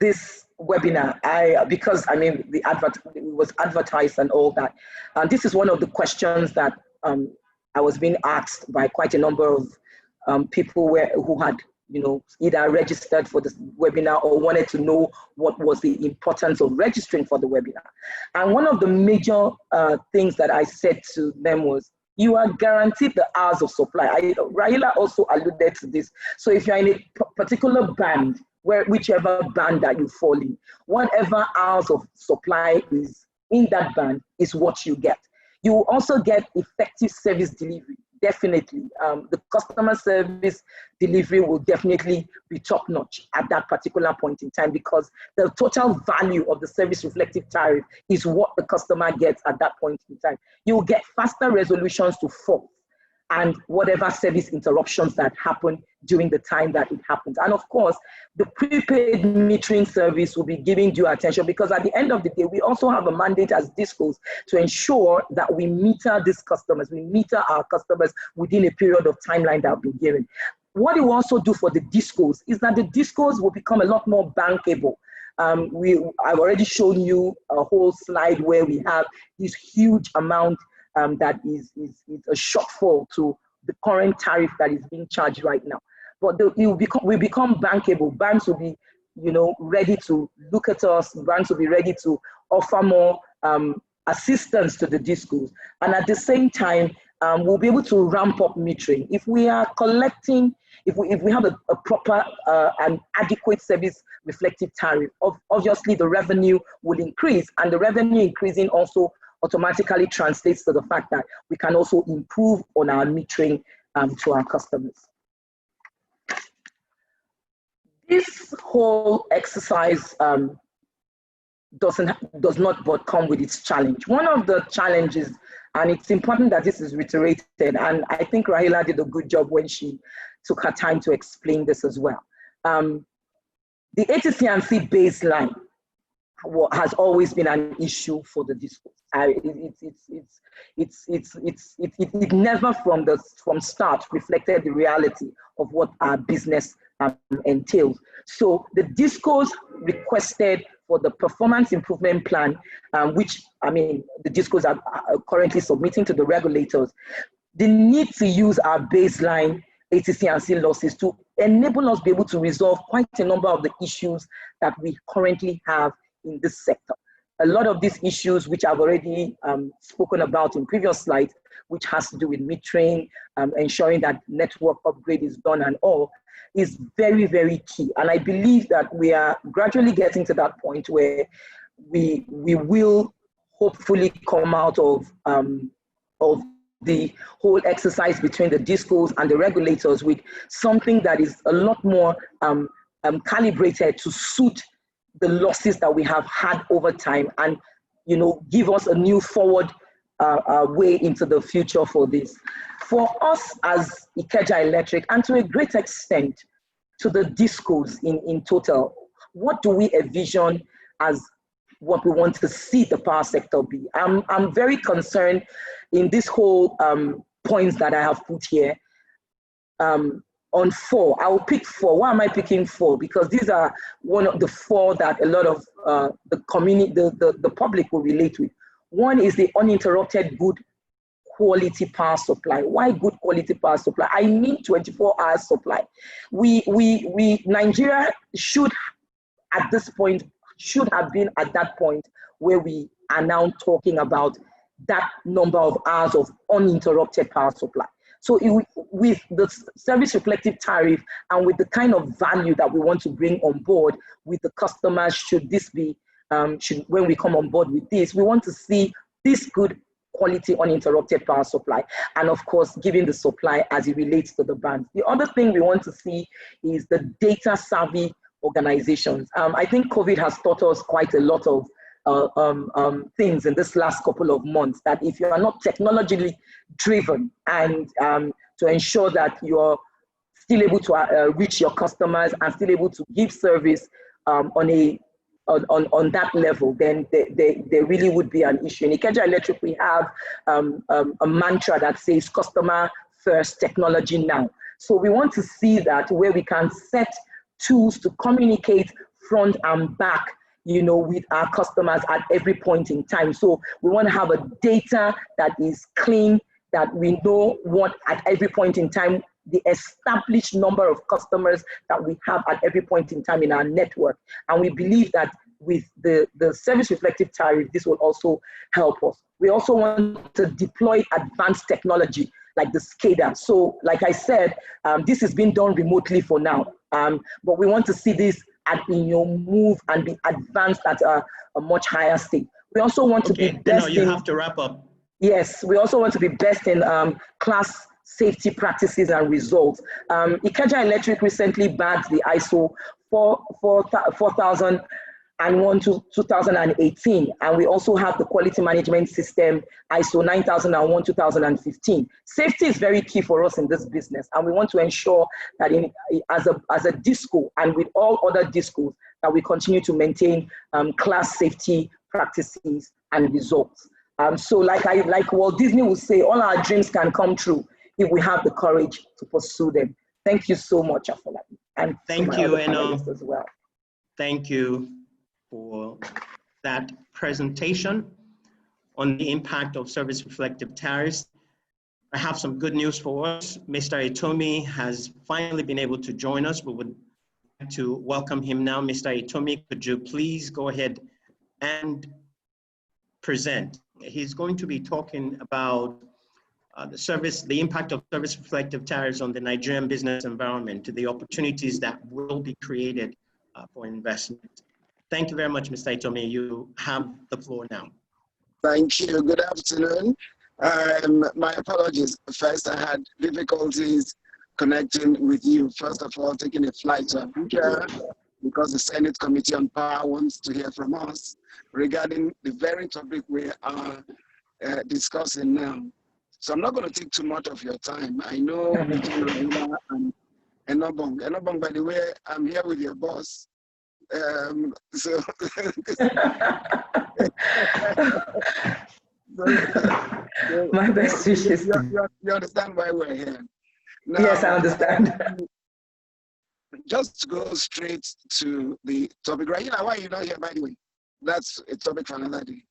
this webinar, because I mean it was advertised and all that, and this is one of the questions that I was being asked by quite a number of people who had, you know, either registered for this webinar or wanted to know what was the importance of registering for the webinar. And one of the major things that I said to them was, you are guaranteed the hours of supply. Raila also alluded to this. So if you're in a particular band, whichever band that you fall in, whatever hours of supply is in that band is what you get. You will also get effective service delivery, definitely. The customer service delivery will definitely be top-notch at that particular point in time, because the total value of the service reflective tariff is what the customer gets at that point in time. You will get faster resolutions to faults and whatever service interruptions that happen during the time that it happens. And of course, the prepaid metering service will be giving due attention, because at the end of the day, we also have a mandate as DISCOs to ensure that we meter these customers, we meter our customers within a period of timeline that have been given. What it will also do for the DISCOs is that the DISCOs will become a lot more bankable. I've already shown you a whole slide where we have this huge amount that is a shortfall to the current tariff that is being charged right now. But we become bankable. Banks will be, you know, ready to look at us. Banks will be ready to offer more assistance to the DISCOs. And at the same time, we'll be able to ramp up metering. If we are collecting, if we have a proper and adequate service reflective tariff, obviously the revenue will increase, and the revenue increasing also automatically translates to the fact that we can also improve on our metering to our customers. This whole exercise does not but come with its challenge. One of the challenges, and it's important that this is reiterated, and I think Rahila did a good job when she took her time to explain this as well. The ETC and C baseline has always been an issue for the DISCOs. It never from start reflected the reality of what our business entails. So the DISCOs requested for the performance improvement plan, which I mean the DISCOs are currently submitting to the regulators. They need to use our baseline ETC and C losses to enable us to be able to resolve quite a number of the issues that we currently have in this sector. A lot of these issues, which I've already spoken about in previous slides, which has to do with metering, ensuring that network upgrade is done and all, is very, very key. And I believe that we are gradually getting to that point where we will hopefully come out of the whole exercise between the DISCOs and the regulators with something that is a lot more calibrated to suit the losses that we have had over time, and give us a new forward way into the future for this. For us as Ikeja Electric, and to a great extent to the DISCOs in total, what do we envision as what we want to see the power sector be? I'm very concerned in this whole points that I have put here. On 4, I will pick 4. Why am I picking 4? Because these are one of the 4 that a lot of the community, the public will relate with. One is the uninterrupted good quality power supply. Why good quality power supply? I mean 24 hours supply. Nigeria should, at this point, should have been at that point where we are now talking about that number of hours of uninterrupted power supply. So with the service reflective tariff and with the kind of value that we want to bring on board with the customers, should this be, when we come on board with this, we want to see this good quality uninterrupted power supply, and of course, giving the supply as it relates to the bands. The other thing we want to see is the data savvy organizations. I think COVID has taught us quite a lot of things in this last couple of months, that if you are not technologically driven and to ensure that you're still able to reach your customers and still able to give service on that level, then there really would be an issue. In Ikeja Electric, we have a mantra that says customer first, technology now. So we want to see that where we can set tools to communicate front and back, with our customers at every point in time. So we want to have a data that is clean, that we know what at every point in time, the established number of customers that we have at every point in time in our network. And we believe that with the service reflective tariff, this will also help us. We also want to deploy advanced technology like the SCADA. So like I said, this is being done remotely for now, but we want to see this move and be advanced at a much higher state. We also want to be best you have to wrap up. Yes, we also want to be best in class safety practices and results. Ikeja Electric recently bagged the ISO 4001 to 2018, and we also have the quality management system ISO 9001 2015. Safety is very key for us in this business, and we want to ensure that as a DISCO and with all other DISCOs, that we continue to maintain class safety practices and results. So like Walt Disney would say, all our dreams can come true if we have the courage to pursue them. Thank you so much, Afolabi. And thank you, Eno, as well. Thank you for that presentation on the impact of service reflective tariffs. I have some good news for us. Mr. Itomi has finally been able to join us. We would like to welcome him now. Mr. Itomi, could you please go ahead and present? He's going to be talking about the impact of service reflective tariffs on the Nigerian business environment, to the opportunities that will be created for investment. Thank you very much, Mr. Itomi. You have the floor now. Thank you. Good afternoon. My apologies. First, I had difficulties connecting with you. First of all, taking a flight to Abuja because the Senate Committee on Power wants to hear from us regarding the very topic we are discussing now. So I'm not going to take too much of your time. I know between Rahila and Enobong, by the way, I'm here with your boss. So my best wishes. You understand why we're here? Now, yes, I understand. Just to go straight to the topic. Rahila, why are you not here, by the way? That's a topic for another day.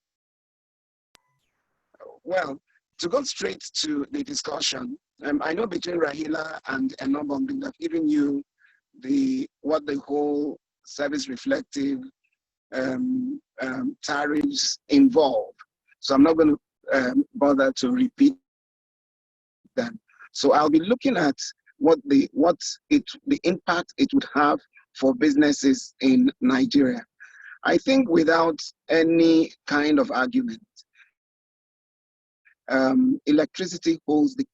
Well, to go straight to the discussion, I know between Rahila and Enobong, they've given you what the whole service reflective tariffs involve. So I'm not going to bother to repeat them. So I'll be looking at the impact it would have for businesses in Nigeria. I think without any kind of argument, electricity holds the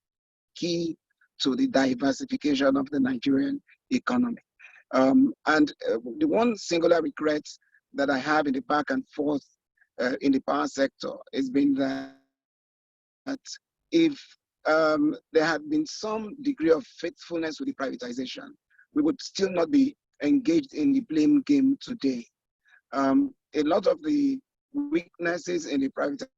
key to the diversification of the Nigerian economy. The one singular regret that I have in the back and forth in the power sector has been that if there had been some degree of faithfulness with the privatization, we would still not be engaged in the blame game today. A lot of the weaknesses in the privatization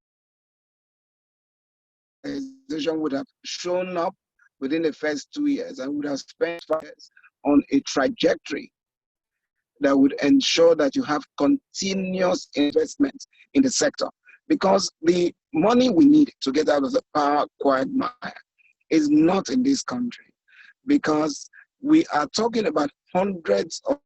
would have shown up within the first 2 years and would have spent 5 years on a trajectory that would ensure that you have continuous investment in the sector. Because the money we need to get out of the power quagmire is not in this country. Because we are talking about hundreds of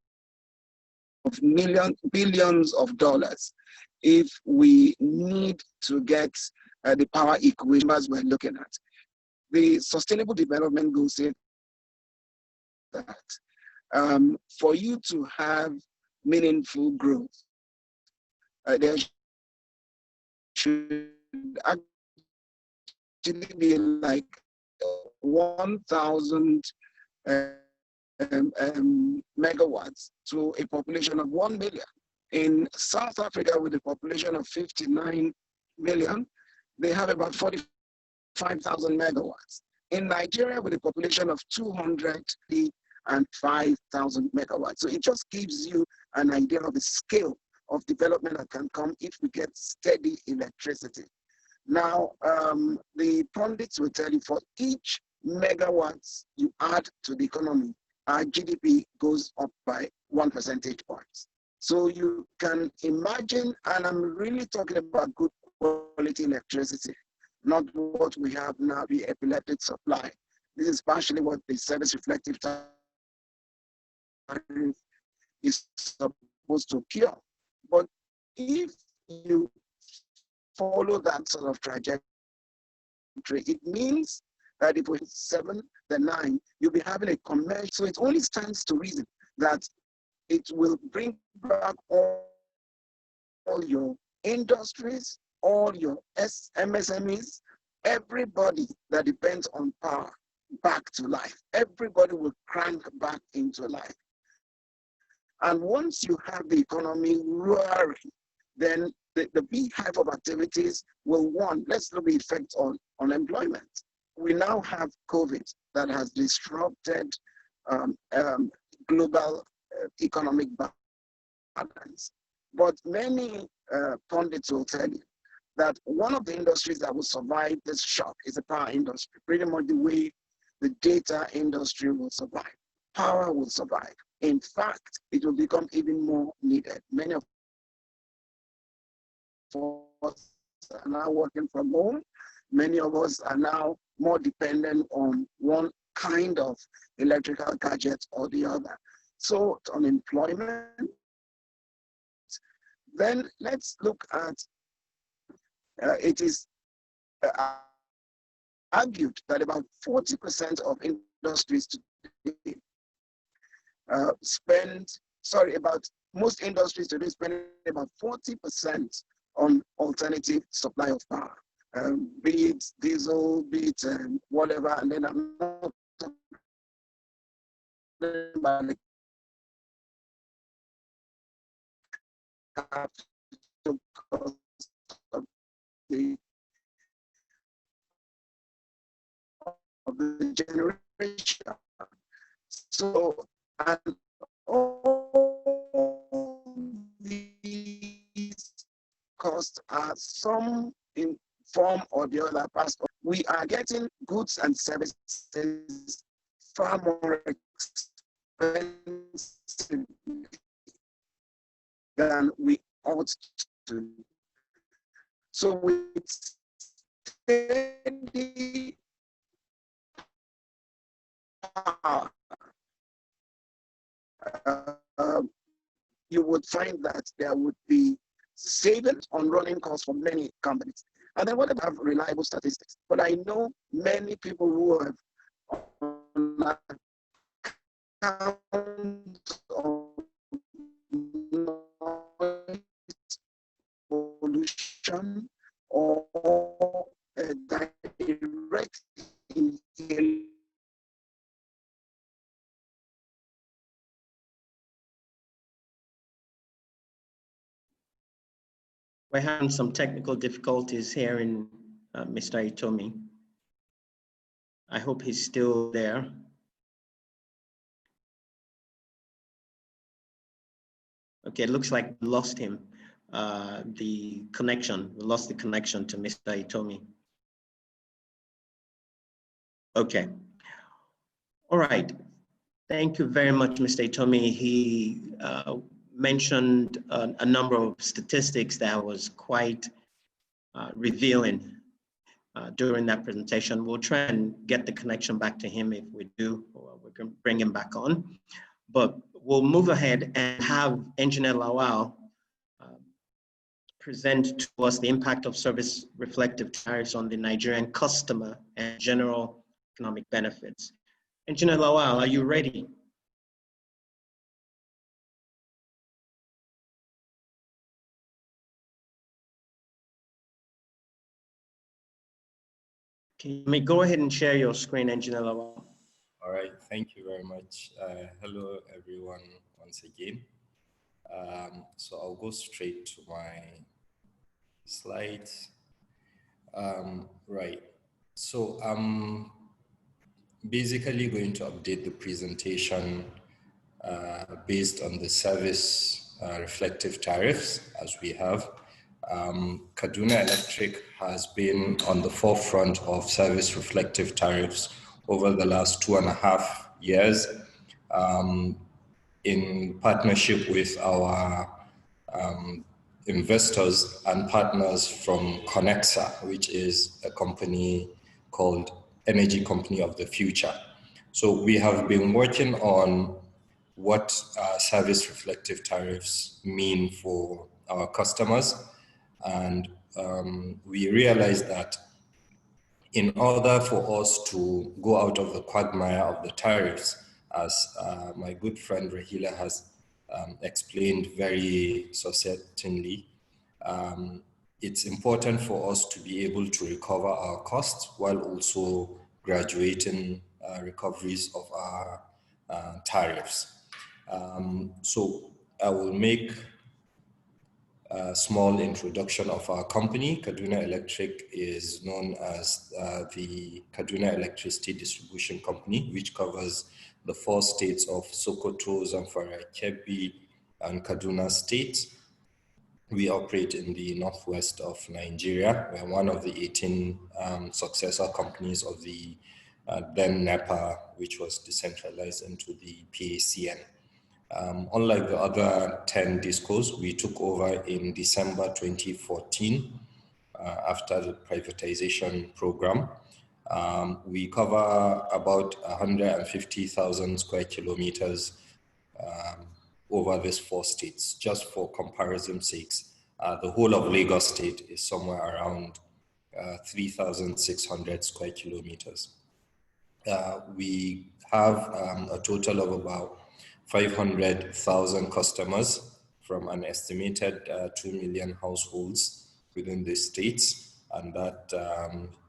millions, billions of dollars if we need to get the power equation as we're looking at. The Sustainable Development Goals say that for you to have meaningful growth, there should actually be like 1,000 megawatts to a population of 1 million. In South Africa, with a population of 59 million, they have about 45,000 megawatts. In Nigeria, with a population of 205,000 megawatts. So it just gives you an idea of the scale of development that can come if we get steady electricity. Now, the pundits will tell you for each megawatts you add to the economy, our GDP goes up by 1 percentage point. So you can imagine, and I'm really talking about good quality electricity, not what we have now, the epileptic supply. This is partially what the service reflective tariff is supposed to cure. But if you follow that sort of trajectory, it means that if we hit 7, then 9, you'll be having a commercial. So it only stands to reason that it will bring back all your industries, all your MSMEs, everybody that depends on power back to life. Everybody will crank back into life. And once you have the economy roaring, then the beehive of activities will, one, let's look at the effect on unemployment. We now have COVID that has disrupted global economic balance. But many pundits will tell you that one of the industries that will survive this shock is the power industry, pretty much the way the data industry will survive. Power will survive. In fact, it will become even more needed. Many of us are now working from home. Many of us are now more dependent on one kind of electrical gadget or the other. So unemployment, then let's look at, it is argued that about 40% of industries today most industries today spend about 40% on alternative supply of power, be it diesel, be it whatever, and then I'm not talking about the capital cost of the generation. So, and all these costs are some in form or the other passed on. We are getting goods and services far more expensive than we ought to. So with steady power, you would find that there would be savings on running costs for many companies. And then what about reliable statistics? But I know many people who have on account of noise pollution or We're having some technical difficulties here in Mr. Itomi. I hope he's still there. Okay, it looks like we lost him. We lost the connection to Mr. Itomi. Okay. All right. Thank you very much, Mr. Itomi. He mentioned a number of statistics that was quite revealing during that presentation. We'll try and get the connection back to him if we do, or we can bring him back on. But we'll move ahead and have Engineer Lawal present to us the impact of service reflective tariffs on the Nigerian customer and general economic benefits. Engineer Lawal, are you ready? Can you go ahead and share your screen, Engineer Lawal? All right, thank you very much. Hello, everyone, once again. So I'll go straight to my slides. Right, so I'm basically going to update the presentation based on the service reflective tariffs as we have. Kaduna Electric has been on the forefront of service reflective tariffs over the last 2.5 years in partnership with our investors and partners from Connexa, which is a company called Energy Company of the Future. So we have been working on what service reflective tariffs mean for our customers. And we realized that in order for us to go out of the quagmire of the tariffs, as my good friend Rahila has explained very succinctly, it's important for us to be able to recover our costs while also graduating recoveries of our tariffs. So I will make a small introduction of our company. Kaduna Electric is known as the Kaduna Electricity Distribution Company, which covers the 4 states of Sokoto, Zamfara, Kebbi, and Kaduna states. We operate in the northwest of Nigeria. We're one of the 18 successor companies of the then NEPA, which was decentralized into the PACN. Unlike the other 10 discos, we took over in December 2014 after the privatization program. We cover about 150,000 square kilometers over these 4 states. Just for comparison's sakes, the whole of Lagos state is somewhere around 3,600 square kilometers. We have a total of about 500,000 customers from an estimated 2 million households within the states, and that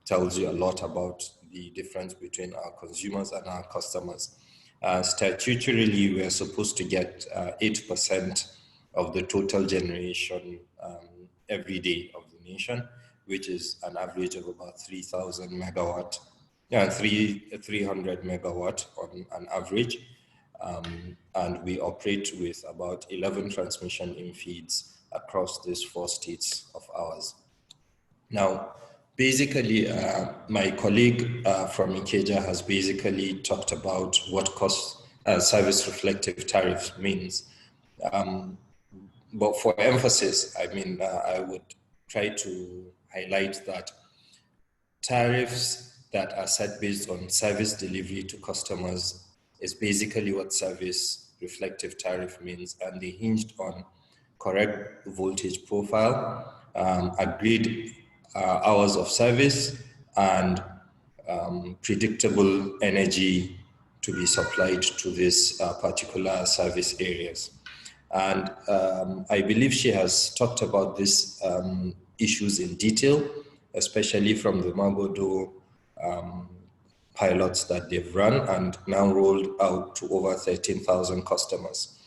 tells you a lot about the difference between our consumers and our customers. Statutorily, we are supposed to get 8% of the total generation every day of the nation, which is an average of about 3,000 megawatt, 300 megawatt on an average. And we operate with about 11 transmission in feeds across these 4 states of ours. Now, basically, my colleague from Ikeja has basically talked about what service reflective tariff means. But for emphasis, I mean, I would try to highlight that tariffs that are set based on service delivery to customers is basically what service reflective tariff means, and they hinged on correct voltage profile, agreed hours of service, and predictable energy to be supplied to these particular service areas. And I believe she has talked about these issues in detail, especially from the Magodo pilots that they've run and now rolled out to over 13,000 customers.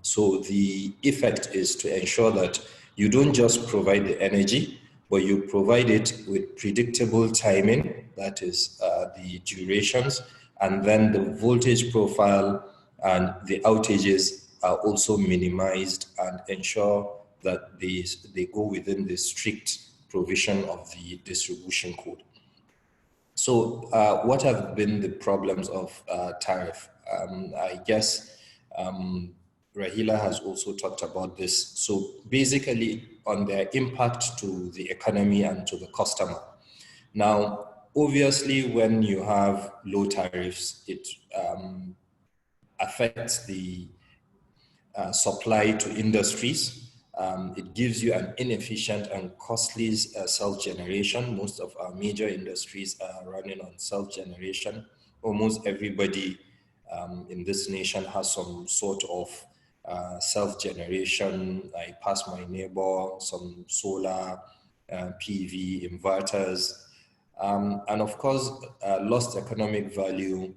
So the effect is to ensure that You don't just provide the energy, but you provide it with predictable timing, that is the durations, and then the voltage profile and the outages are also minimized and ensure that they go within the strict provision of the distribution code. So what have been the problems of tariff? I guess Rahila has also talked about this. So basically on their impact to the economy and to the customer. Now, obviously when you have low tariffs, it affects the supply to industries. It gives you an inefficient and costly self-generation. Most of our major industries are running on self-generation. Almost everybody in this nation has some sort of self-generation. I pass my neighbor some solar, PV, inverters, and of course, lost economic value,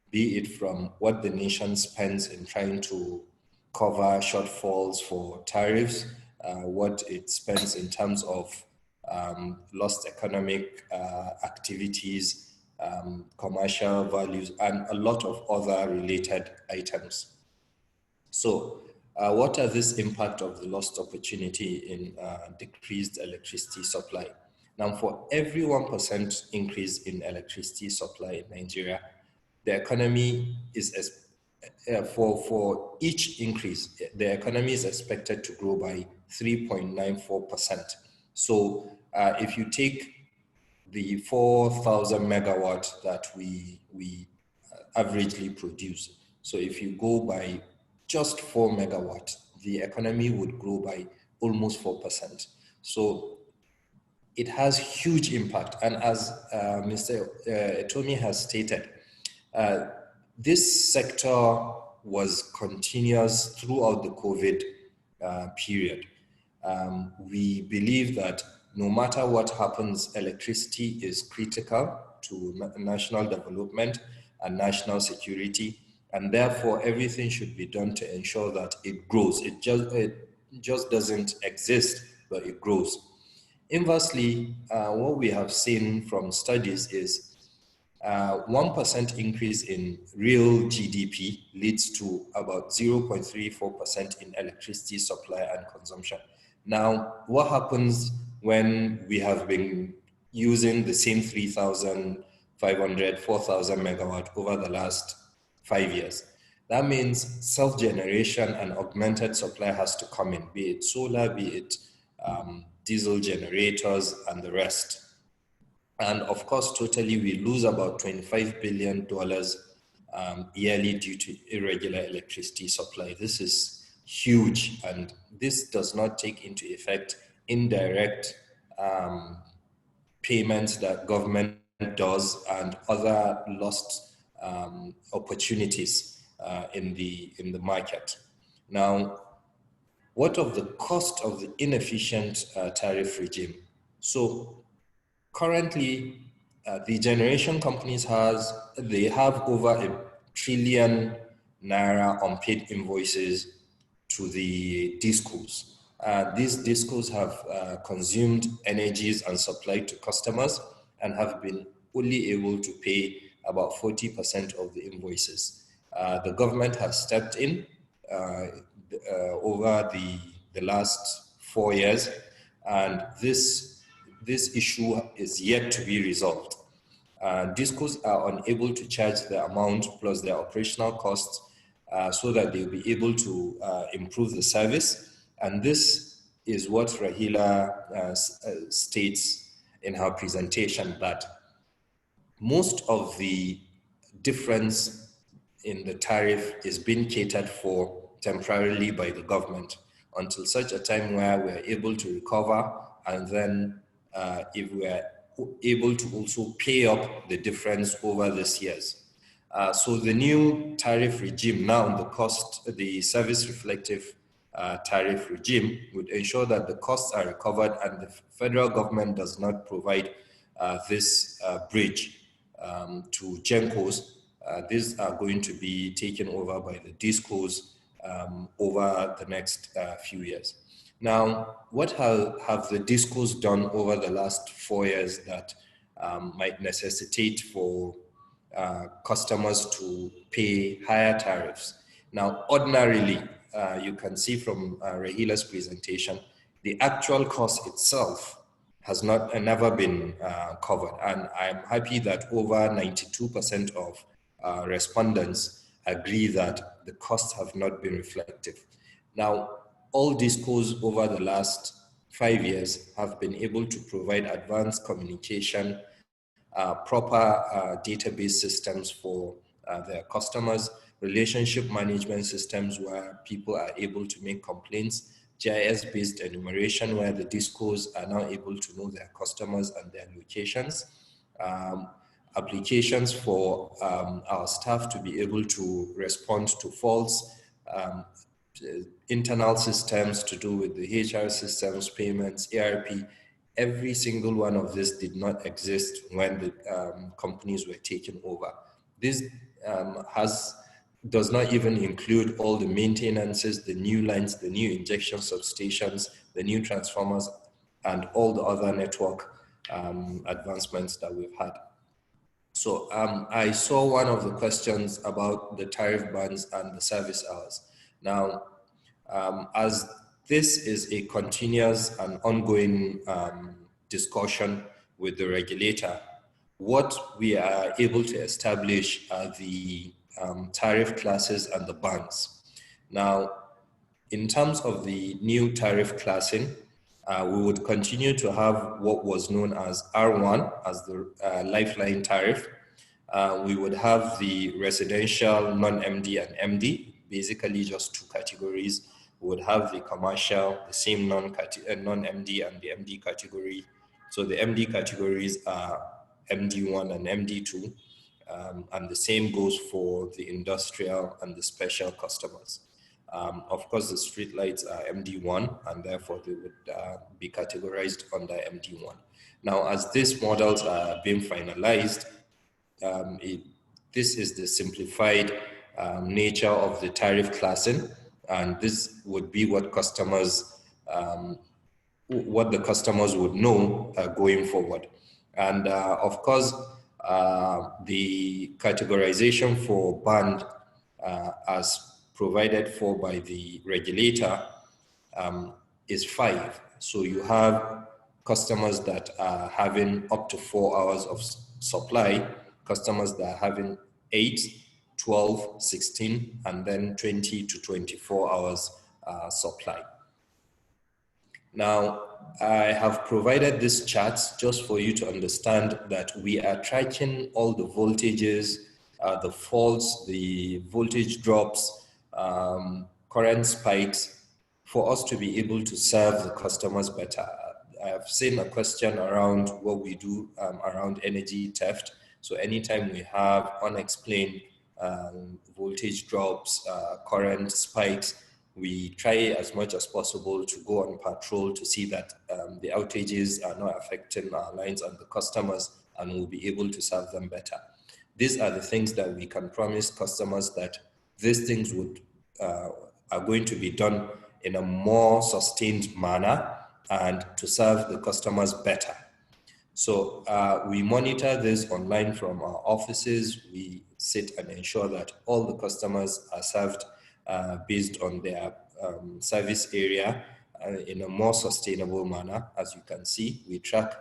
be it from what the nation spends in trying to cover shortfalls for tariffs, what it spends in terms of lost economic activities, commercial values, and a lot of other related items. So what are this impact of the lost opportunity in decreased electricity supply? Now, for every 1% increase in electricity supply in Nigeria, the economy is, for each increase, the economy is expected to grow by 3.94%. So if you take the 4,000 megawatts that we averagely produce, so if you go by just 4 megawatts, the economy would grow by almost 4%. So it has huge impact. And as Mr. Etomi has stated, this sector was continuous throughout the COVID period. We believe that no matter what happens, electricity is critical to national development and national security, and therefore everything should be done to ensure that it grows. It just doesn't exist, but it grows. Inversely, what we have seen from studies is 1% increase in real GDP leads to about 0.34% in electricity supply and consumption. Now, what happens when we have been using the same 3,500, 4,000 megawatt over the last 5 years? That means self-generation and augmented supply has to come in, be it solar, be it diesel generators and the rest. And of course, totally we lose about $25 billion yearly due to irregular electricity supply. This is huge, and this does not take into effect indirect payments that government does and other lost opportunities in the market. Now, what of the cost of the inefficient tariff regime? So currently, the generation companies have over ₦1 trillion unpaid invoices to the discos. These discos have consumed energies and supplied to customers and have been only able to pay about 40% of the invoices. The government has stepped in over the last 4 years, and this issue is yet to be resolved. Discos are unable to charge the amount plus their operational costs so that they'll be able to improve the service. And this is what Rahila states in her presentation, that most of the difference in the tariff is being catered for temporarily by the government until such a time where we're able to recover, and then if we're able to also pay up the difference over these years. So the new tariff regime now, the service reflective tariff regime would ensure that the costs are recovered and the federal government does not provide this bridge to GENCOs. These are going to be taken over by the DISCOs over the next few years. Now, what have the discos done over the last 4 years that might necessitate for customers to pay higher tariffs? Now, ordinarily, you can see from Rahila's presentation, the actual cost itself has never been covered. And I'm happy that over 92% of respondents agree that the costs have not been reflective. Now, all discos over the last 5 years have been able to provide advanced communication, proper database systems for their customers, relationship management systems where people are able to make complaints, GIS-based enumeration where the discos are now able to know their customers and their locations, applications for our staff to be able to respond to faults, internal systems to do with the HR systems, payments, ERP. Every single one of this did not exist when the companies were taken over. This does not even include all the maintenances, the new lines, the new injection substations, the new transformers, and all the other network advancements that we've had. So I saw one of the questions about the tariff bands and the service hours. Now, as this is a continuous and ongoing discussion with the regulator, what we are able to establish are the tariff classes and the bands. Now, in terms of the new tariff classing, we would continue to have what was known as R1 as the lifeline tariff. We would have the residential, non-MD and MD, basically just two categories. We would have the commercial, the same non-MD and the MD category. So the MD categories are MD1 and MD2, and the same goes for the industrial and the special customers. Of course, the street lights are MD1, and therefore they would be categorized under MD1. Now, as these models are being finalized, this is the simplified nature of the tariff classing, and this would be what customers, what the customers would know going forward. And of course, the categorization for band as provided for by the regulator is 5. So you have customers that are having up to 4 hours of supply, customers that are having 8, 12, 16, and then 20 to 24 hours supply. Now, I have provided this chart just for you to understand that we are tracking all the voltages, the faults, the voltage drops, current spikes, for us to be able to serve the customers better. I have seen a question around what we do around energy theft. So anytime we have unexplained voltage drops, current spikes, we try as much as possible to go on patrol to see that the outages are not affecting our lines and the customers, and we'll be able to serve them better. These are the things that we can promise customers, that these things are going to be done in a more sustained manner and to serve the customers better. So we monitor this online from our offices. We sit and ensure that all the customers are served based on their service area in a more sustainable manner. As you can see, we track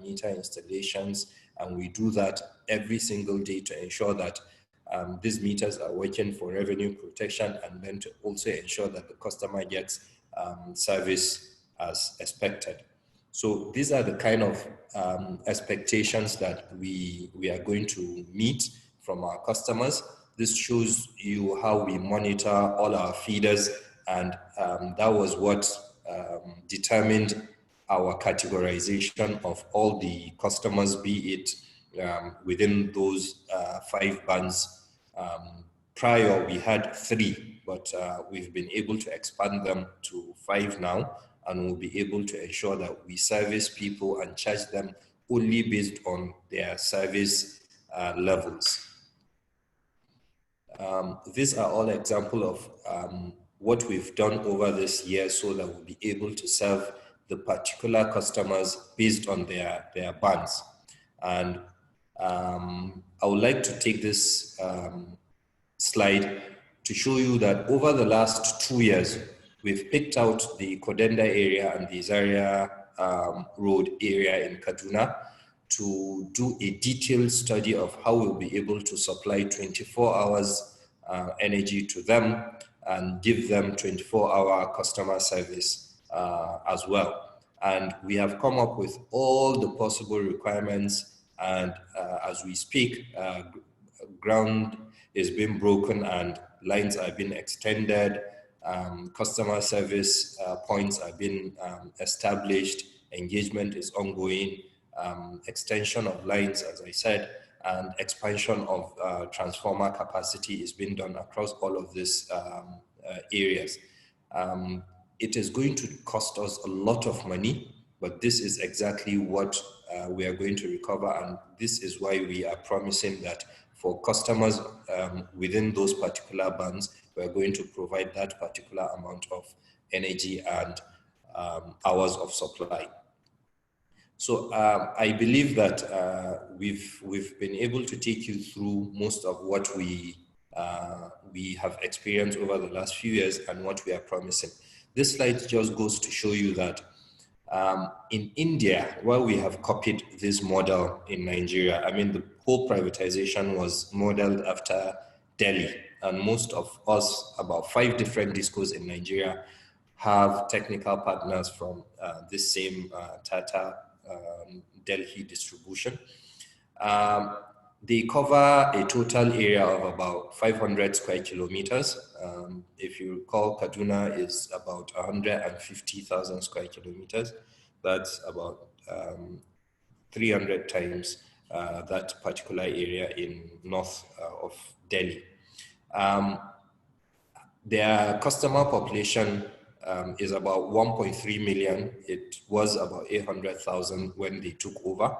meter installations, and we do that every single day to ensure that these meters are working for revenue protection, and then to also ensure that the customer gets service as expected. So these are the kind of expectations that we are going to meet from our customers. This shows you how we monitor all our feeders, and that was what determined our categorization of all the customers, be it within those 5 bands. Prior, we had 3, but we've been able to expand them to 5 now, and we'll be able to ensure that we service people and charge them only based on their service levels. These are all examples of what we've done over this year so that we'll be able to serve the particular customers based on their bands. And I would like to take this slide to show you that over the last 2 years, we've picked out the Kodenda area and the Zaria Road area in Kaduna to do a detailed study of how we'll be able to supply 24 hours energy to them and give them 24-hour customer service as well. And we have come up with all the possible requirements, and as we speak, ground is being broken and lines are being extended, customer service points are being established, engagement is ongoing, extension of lines, as I said, and expansion of transformer capacity is being done across all of these areas. It is going to cost us a lot of money, but this is exactly what we are going to recover, and this is why we are promising that for customers within those particular bands, we are going to provide that particular amount of energy and hours of supply. So I believe that we've been able to take you through most of what we have experienced over the last few years and what we are promising. This slide just goes to show you that in India, while we have copied this model in Nigeria, I mean, the whole privatization was modeled after Delhi, and most of us, about 5 different discos in Nigeria, have technical partners from this same Tata Delhi distribution. They cover a total area of about 500 square kilometers. If you recall, Kaduna is about 150,000 square kilometers. That's about 300 times that particular area in north of Delhi. Their customer population is about 1.3 million. It was about 800,000 when they took over.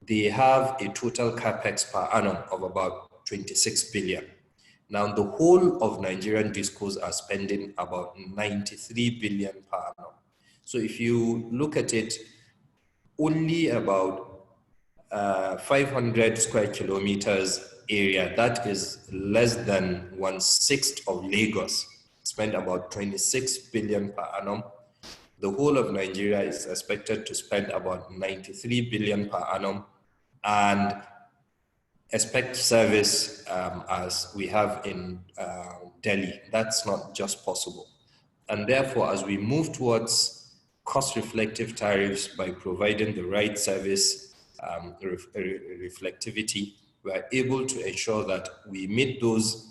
They have a total capex per annum of about 26 billion. Now, the whole of Nigerian discos are spending about 93 billion per annum. So if you look at it, only about 500 square kilometers area, that is less than 1/6 of Lagos, spend about 26 billion per annum. The whole of Nigeria is expected to spend about 93 billion per annum and expect service as we have in Delhi. That's not just possible. And therefore, as we move towards cost-reflective tariffs by providing the right service reflectivity, we are able to ensure that we meet those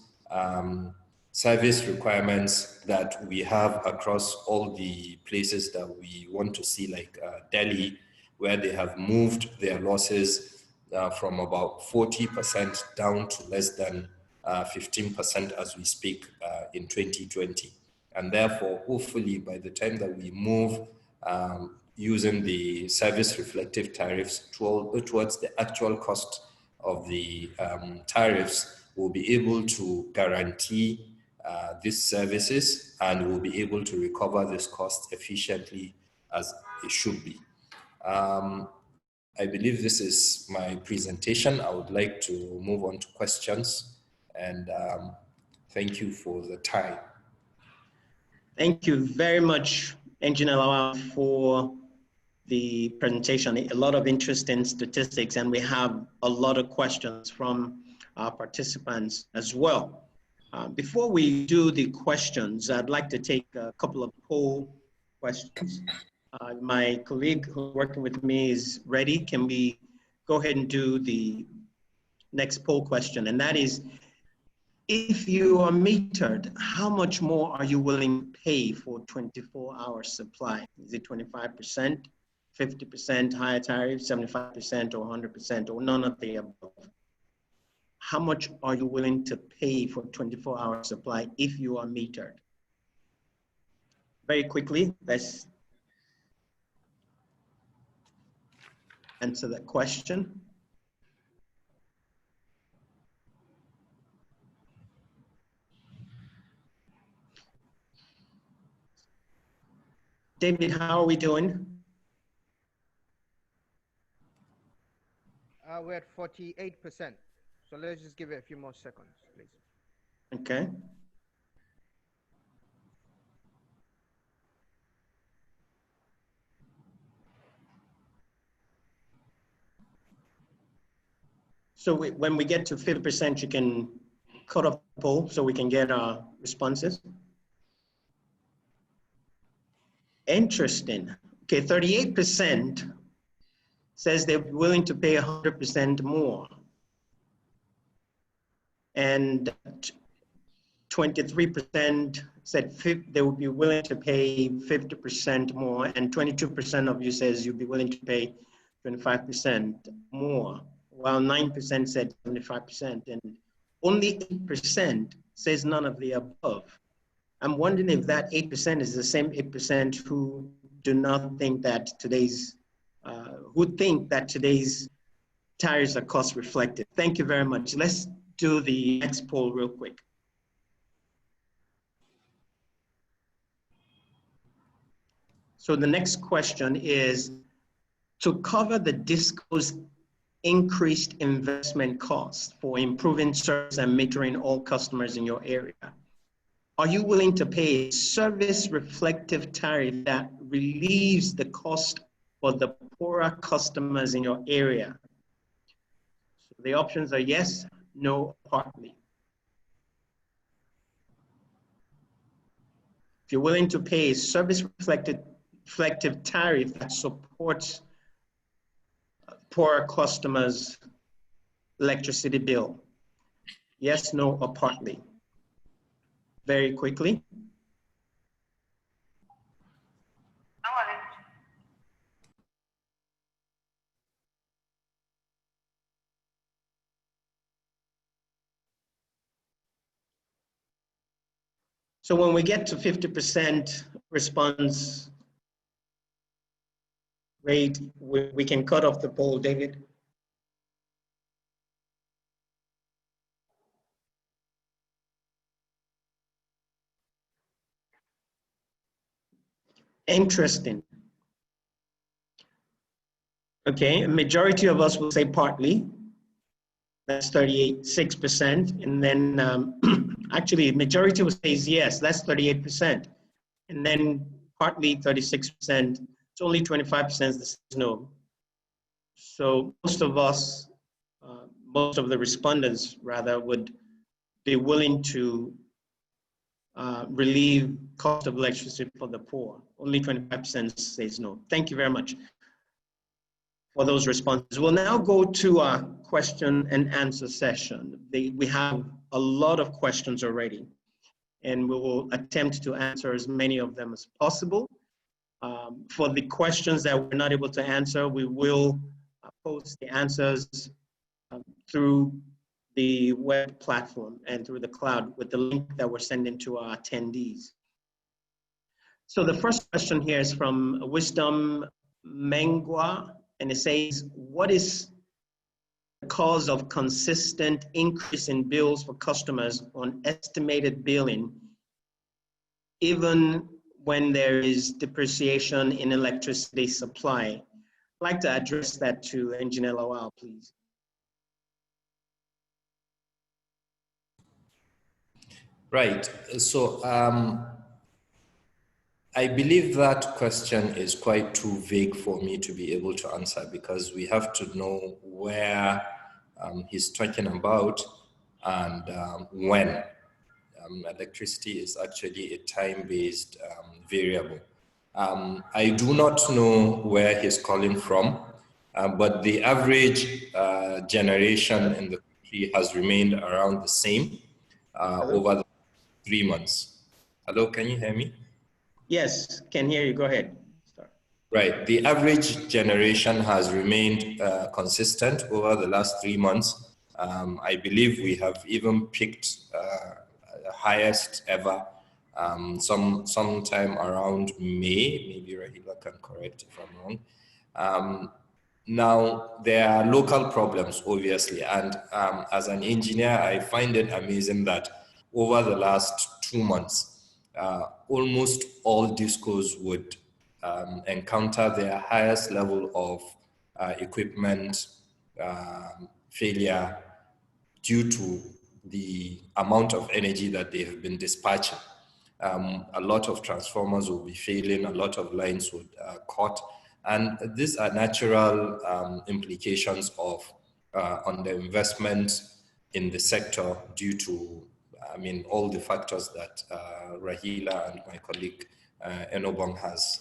service requirements that we have across all the places that we want to see, like Delhi, where they have moved their losses from about 40% down to less than 15% as we speak in 2020. And therefore, hopefully, by the time that we move using the service reflective tariffs towards the actual cost of the tariffs, we'll be able to guarantee these services and we'll be able to recover this cost efficiently as it should be. I believe this is my presentation. I would like to move on to questions, and thank you for the time. Thank you very much, Engineer Lawal, for the presentation. A lot of interesting statistics, and we have a lot of questions from our participants as well. Before we do the questions, I'd like to take a couple of poll questions. My colleague who's working with me is ready. Can we go ahead and do the next poll question? And that is, if you are metered, how much more are you willing to pay for 24-hour supply? Is it 25%, 50%, higher tariff, 75%, or 100%, or none of the above? How much are you willing to pay for 24-hour supply if you are metered? Very quickly, let's answer that question. David, how are we doing? We're at 48%. So let's just give it a few more seconds, please. Okay. So when we get to 50%, you can cut off the poll so we can get our responses. Interesting. Okay, 38% says they're willing to pay 100% more. And 23% said they would be willing to pay 50% more, and 22% of you says you'd be willing to pay 25% more, while 9% said 75%, and only 8% says none of the above. I'm wondering if that 8% is the same 8% who do not think that today's, who think that today's tariffs are cost reflective. Thank you very much. Let's do the next poll real quick. So the next question is, to cover the DISCO's increased investment costs for improving service and metering all customers in your area, are you willing to pay a service reflective tariff that relieves the cost for the poorer customers in your area? So the options are yes, no, partly. If you're willing to pay a service reflective tariff that supports poorer customers' electricity bill, yes, no, or partly. Very quickly. So when we get to 50% response rate, we can cut off the poll, David. Interesting. Okay, a majority of us will say partly. That's 36%. And then actually, majority will say yes, that's 38%. And then partly 36%. It's only 25% that says no. So most of us, most of the respondents rather, would be willing to relieve cost of electricity for the poor. Only 25% says no. Thank you very much for those responses. We'll now go to our question and answer session. We have a lot of questions already, and we will attempt to answer as many of them as possible. For the questions that we're not able to answer, we will post the answers through the web platform and through the cloud with the link that we're sending to our attendees. So the first question here is from Wisdom Mengwa, and it says, what is the cause of consistent increase in bills for customers on estimated billing, even when there is depreciation in electricity supply? I'd like to address that to Engineer Lawal, please. Right. So I believe that question is quite too vague for me to be able to answer, because we have to know where he's talking about and when. Electricity is actually a time-based variable. I do not know where he's calling from, but the average generation in the country has remained around the same over the 3 months. Hello, can you hear me? Yes, can hear you. Go ahead. Start. Right. The average generation has remained consistent over the last 3 months. I believe we have even picked the highest ever sometime around May. Maybe Rahila can correct if I'm wrong. Now, there are local problems, obviously, and as an engineer, I find it amazing that over the last 2 months, almost all discos would encounter their highest level of equipment failure due to the amount of energy that they have been dispatching. A lot of transformers will be failing, a lot of lines would cut, and these are natural implications of underinvestment in the sector due to, all the factors that Rahila and my colleague Enobong has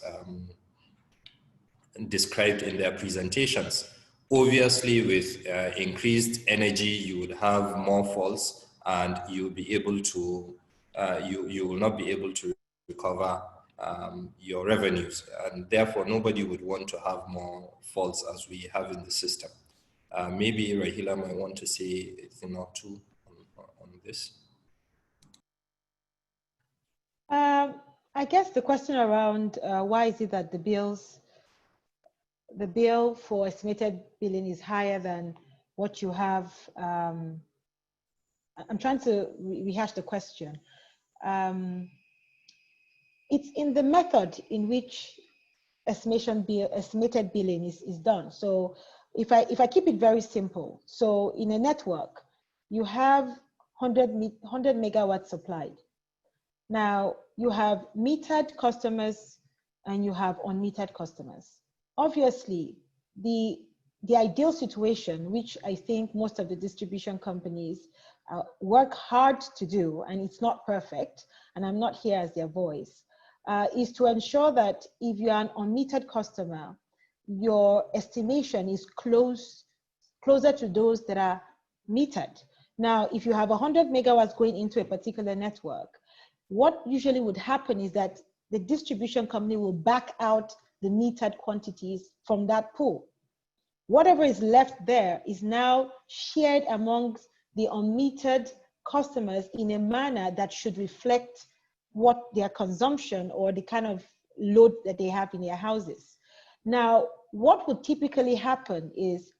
described in their presentations. Obviously, with increased energy, you would have more faults, and you'll be able to, you will not be able to recover your revenues, and therefore nobody would want to have more faults as we have in the system. Maybe Rahila might want to say a thing or two on this. I guess the question around why is it that the bill for estimated billing is higher than what you have. I'm trying to rehash the question. It's in the method in which estimated billing is done. So if I keep it very simple, so in a network, you have 100 megawatts supplied. Now you have metered customers and you have unmetered customers. Obviously, the ideal situation, which I think most of the distribution companies work hard to do, and it's not perfect, and I'm not here as their voice, is to ensure that if you're an unmetered customer, your estimation is closer to those that are metered. Now, if you have 100 megawatts going into a particular network, what usually would happen is that the distribution company will back out the metered quantities from that pool. Whatever is left there is now shared amongst the unmetered customers in a manner that should reflect what their consumption or the kind of load that they have in their houses. Now, what would typically happen is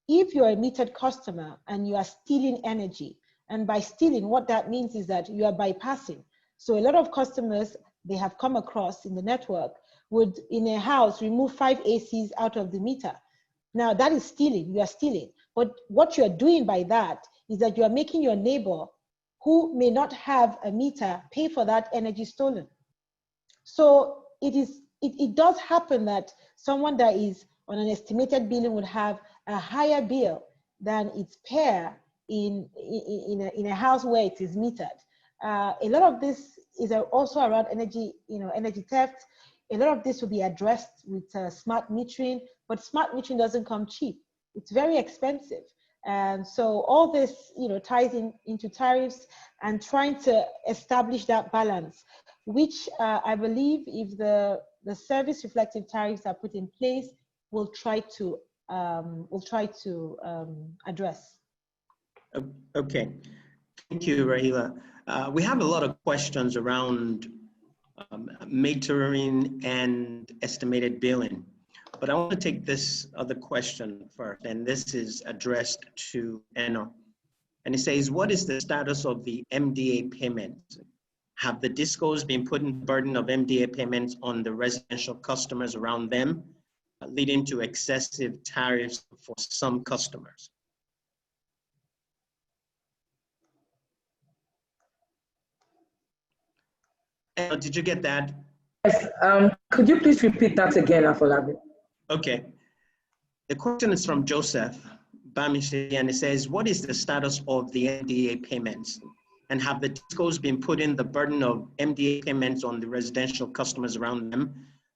if you're a metered customer and you are stealing energy, and by stealing, what that means is that you are bypassing. So a lot of customers they have come across in the network would, in a house, remove 5 ACs out of the meter. Now that is stealing, you are stealing. But what you're doing by that is that you are making your neighbor who may not have a meter pay for that energy stolen. So it does happen that someone that is on an estimated billing would have a higher bill than its peer in a house where it is metered. A lot of this is also around energy, energy theft. A lot of this will be addressed with smart metering, but smart metering doesn't come cheap. It's very expensive. And so all this, ties into tariffs and trying to establish that balance, which I believe if the service reflective tariffs are put in place, we'll try to address. Okay, thank you, Rahila. We have a lot of questions around metering and estimated billing, but I want to take this other question first, and this is addressed to Eno. And it says, what is the status of the MDA payments? Have the DISCOs been putting the burden of MDA payments on the residential customers around them, leading to excessive tariffs for some customers? Did you get that? Yes. Could you please repeat that again, Afolabi? Okay. The question is from Joseph Bamishi, and it says, what is the status of the MDA payments? And have the DISCOs been putting the burden of MDA payments on the residential customers around them,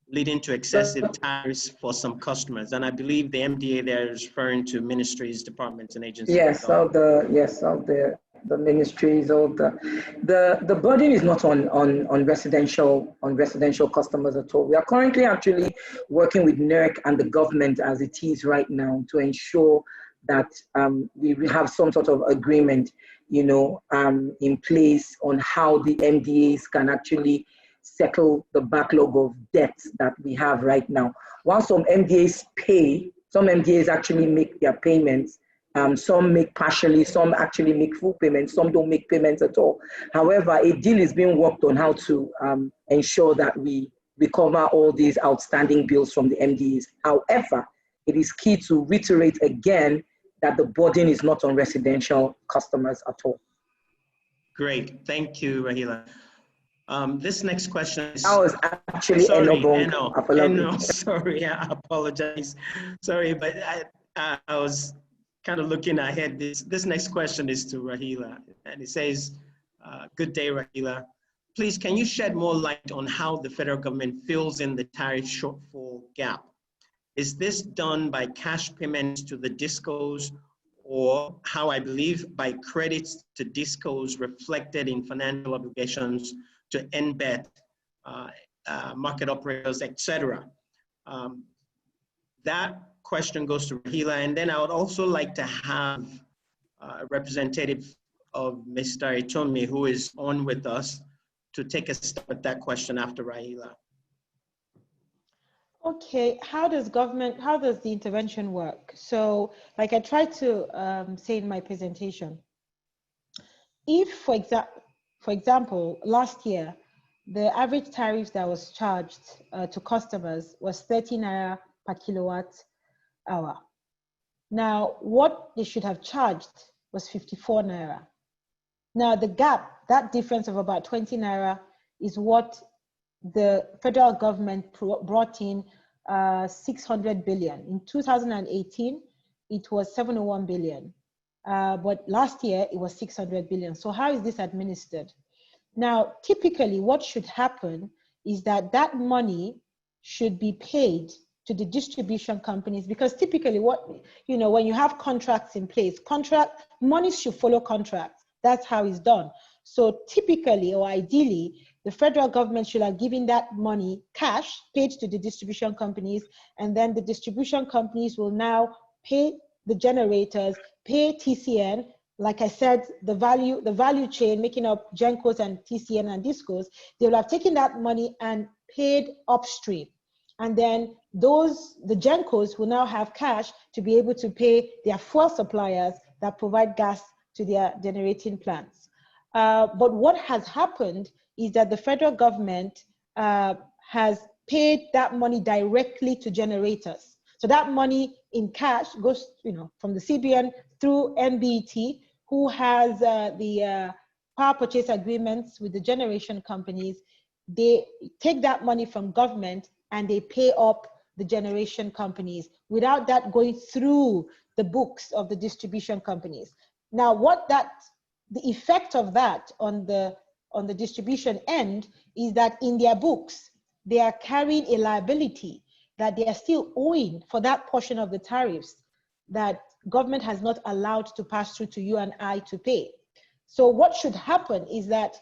leading to excessive tariffs for some customers? And I believe the MDA there is referring to ministries, departments, and agencies. Yes, of the ministries, all the burden is not on residential customers at all. We are currently actually working with NERC and the government as it is right now to ensure that we have some sort of agreement, in place on how the MDAs can actually settle the backlog of debts that we have right now. While some MDAs pay, some MDAs actually make their payments. Some make partially, some actually make full payments, some don't make payments at all. However, a deal is being worked on how to ensure that we recover all these outstanding bills from the MDEs. However, it is key to reiterate again that the burden is not on residential customers at all. Great, thank you, Rahila. This next question is... That was actually Eno, sorry, I apologize. Sorry, but I was kind of looking ahead. This next question is to Rahila, and it says, good day, Rahila. Please, can you shed more light on how the federal government fills in the tariff shortfall gap? Is this done by cash payments to the discos, or how I believe by credits to discos reflected in financial obligations to NBET, market operators, etc.? That question goes to Rahila, and then I would also like to have a representative of Mr. Itomi, who is on with us, to take a step at that question after Rahila. Okay, how does the intervention work? So, like I tried to say in my presentation, if, for example, last year, the average tariff that was charged to customers was 30 naira per kilowatt hour. Now, what they should have charged was 54 naira. Now, the gap, that difference of about 20 naira, is what the federal government brought in 600 billion. In 2018, it was 701 billion. But last year, it was 600 billion. So how is this administered? Now, typically, what should happen is that that money should be paid to the distribution companies, because typically when you have contracts in place, money should follow contracts. That's how it's done. So typically, or ideally, the federal government should have given that money cash paid to the distribution companies, and then the distribution companies will now pay the generators, pay TCN. Like I said, the value chain making up GENCOs and TCN and DISCOs, they will have taken that money and paid upstream. And then the GENCOs will now have cash to be able to pay their fuel suppliers that provide gas to their generating plants. But what has happened is that the federal government has paid that money directly to generators. So that money in cash goes, from the CBN through NBET, who has the power purchase agreements with the generation companies. They take that money from government and they pay up the generation companies without that going through the books of the distribution companies. Now, the effect of that on the distribution end is that in their books, they are carrying a liability that they are still owing for that portion of the tariffs that government has not allowed to pass through to you and I to pay. So what should happen is that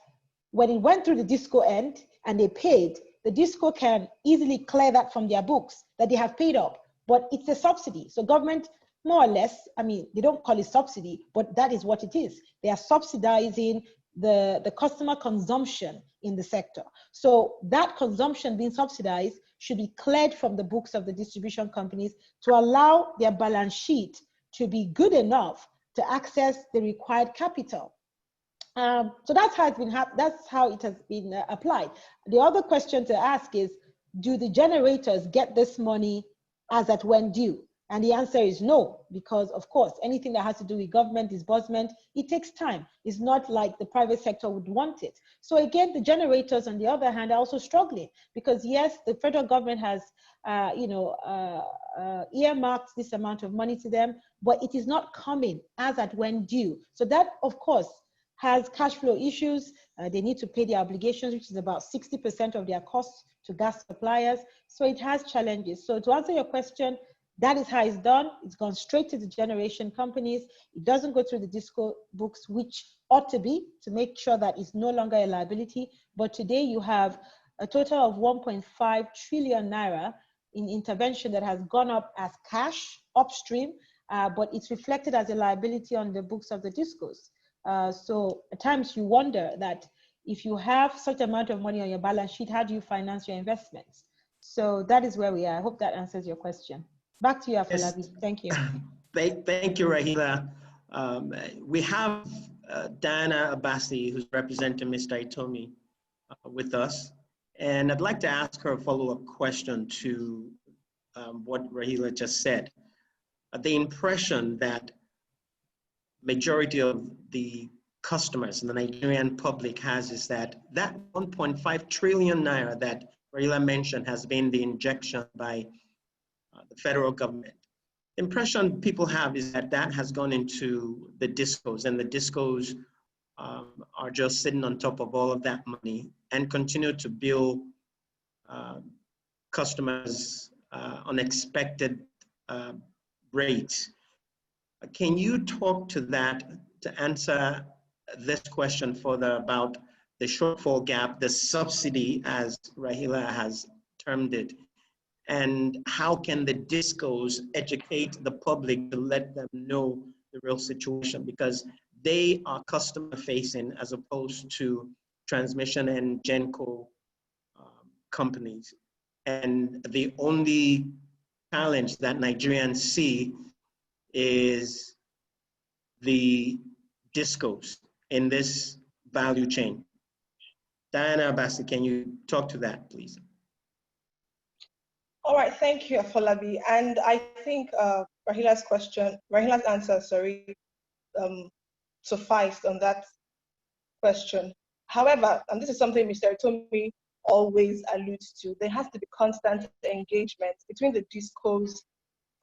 when it went through the DISCO end and they paid, the DISCO can easily clear that from their books that they have paid up, but it's a subsidy. So government, more or less, they don't call it subsidy, but that is what it is. They are subsidizing the customer consumption in the sector. So that consumption being subsidized should be cleared from the books of the distribution companies to allow their balance sheet to be good enough to access the required capital. So that's how it has been applied. The other question to ask is, do the generators get this money as at when due? And the answer is no, because of course, anything that has to do with government disbursement, it takes time. It's not like the private sector would want it. So again, the generators, on the other hand, are also struggling because yes, the federal government has, earmarked this amount of money to them, but it is not coming as at when due. So that, of course, has cash flow issues. They need to pay their obligations, which is about 60% of their costs to gas suppliers. So it has challenges. So to answer your question, that is how it's done. It's gone straight to the generation companies. It doesn't go through the DISCO books, which ought to be, to make sure that it's no longer a liability. But today you have a total of 1.5 trillion naira in intervention that has gone up as cash upstream, but it's reflected as a liability on the books of the DISCOs. So at times you wonder that if you have such amount of money on your balance sheet, how do you finance your investments? So that is where we are. I hope that answers your question. Back to you, Afolabi. Yes. Thank you. Thank you, Rahila. We have Diana Abasi, who's representing Mr. Itomi with us. And I'd like to ask her a follow-up question to what Rahila just said. The impression that majority of the customers in the Nigerian public has is that 1.5 trillion naira that Rahila mentioned has been the injection by the federal government. The impression people have is that that has gone into the discos, and the discos are just sitting on top of all of that money and continue to bill customers unexpected rates. Can you talk to that to answer this question further about the shortfall gap, the subsidy, as Rahila has termed it, and how can the discos educate the public to let them know the real situation? Because they are customer facing as opposed to transmission and GenCo companies. And the only challenge that Nigerians see is the discos in this value chain. Diana Abasi, can you talk to that, please? All right, thank you, Afolabi. And I think Rahila's answer, sufficed on that question. However, and this is something Mr. Itomi always alludes to, there has to be constant engagement between the discos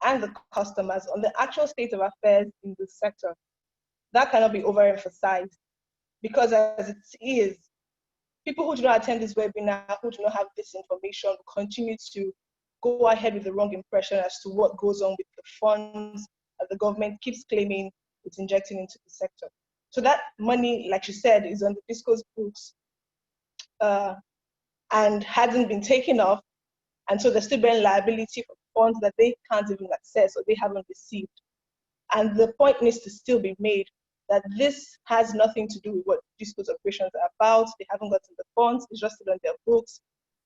and the customers on the actual state of affairs in the sector. That cannot be overemphasized, because as it is, people who do not attend this webinar, who do not have this information, continue to go ahead with the wrong impression as to what goes on with the funds that the government keeps claiming it's injecting into the sector. So that money, like you said, is on the discos books and hasn't been taken off. And so there's still been liability for funds that they can't even access or they haven't received. And the point needs to still be made that this has nothing to do with what discos operations are about. They haven't gotten the funds, it's just still on their books,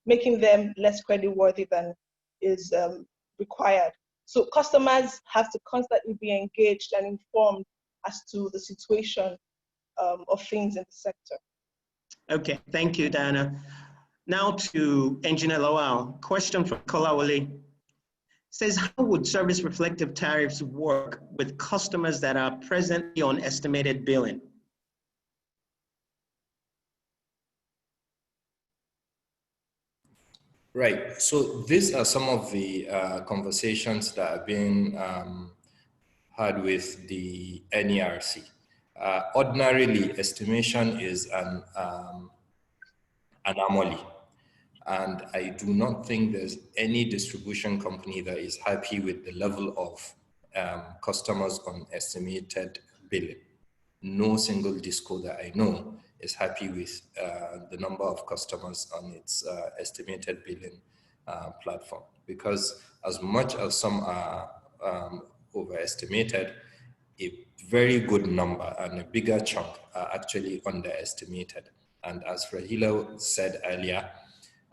making them less creditworthy than is required. So customers have to constantly be engaged and informed as to the situation of things in the sector. Okay, thank you, Diana. Now to Engineer Lawal. Question from Kolawole. Says, how would service reflective tariffs work with customers that are presently on estimated billing? Right. So these are some of the conversations that are being had with the NERC. Ordinarily, estimation is an anomaly. And I do not think there's any distribution company that is happy with the level of customers on estimated billing. No single disco that I know is happy with the number of customers on its estimated billing platform, because as much as some are overestimated, a very good number and a bigger chunk are actually underestimated. And as Rahila said earlier,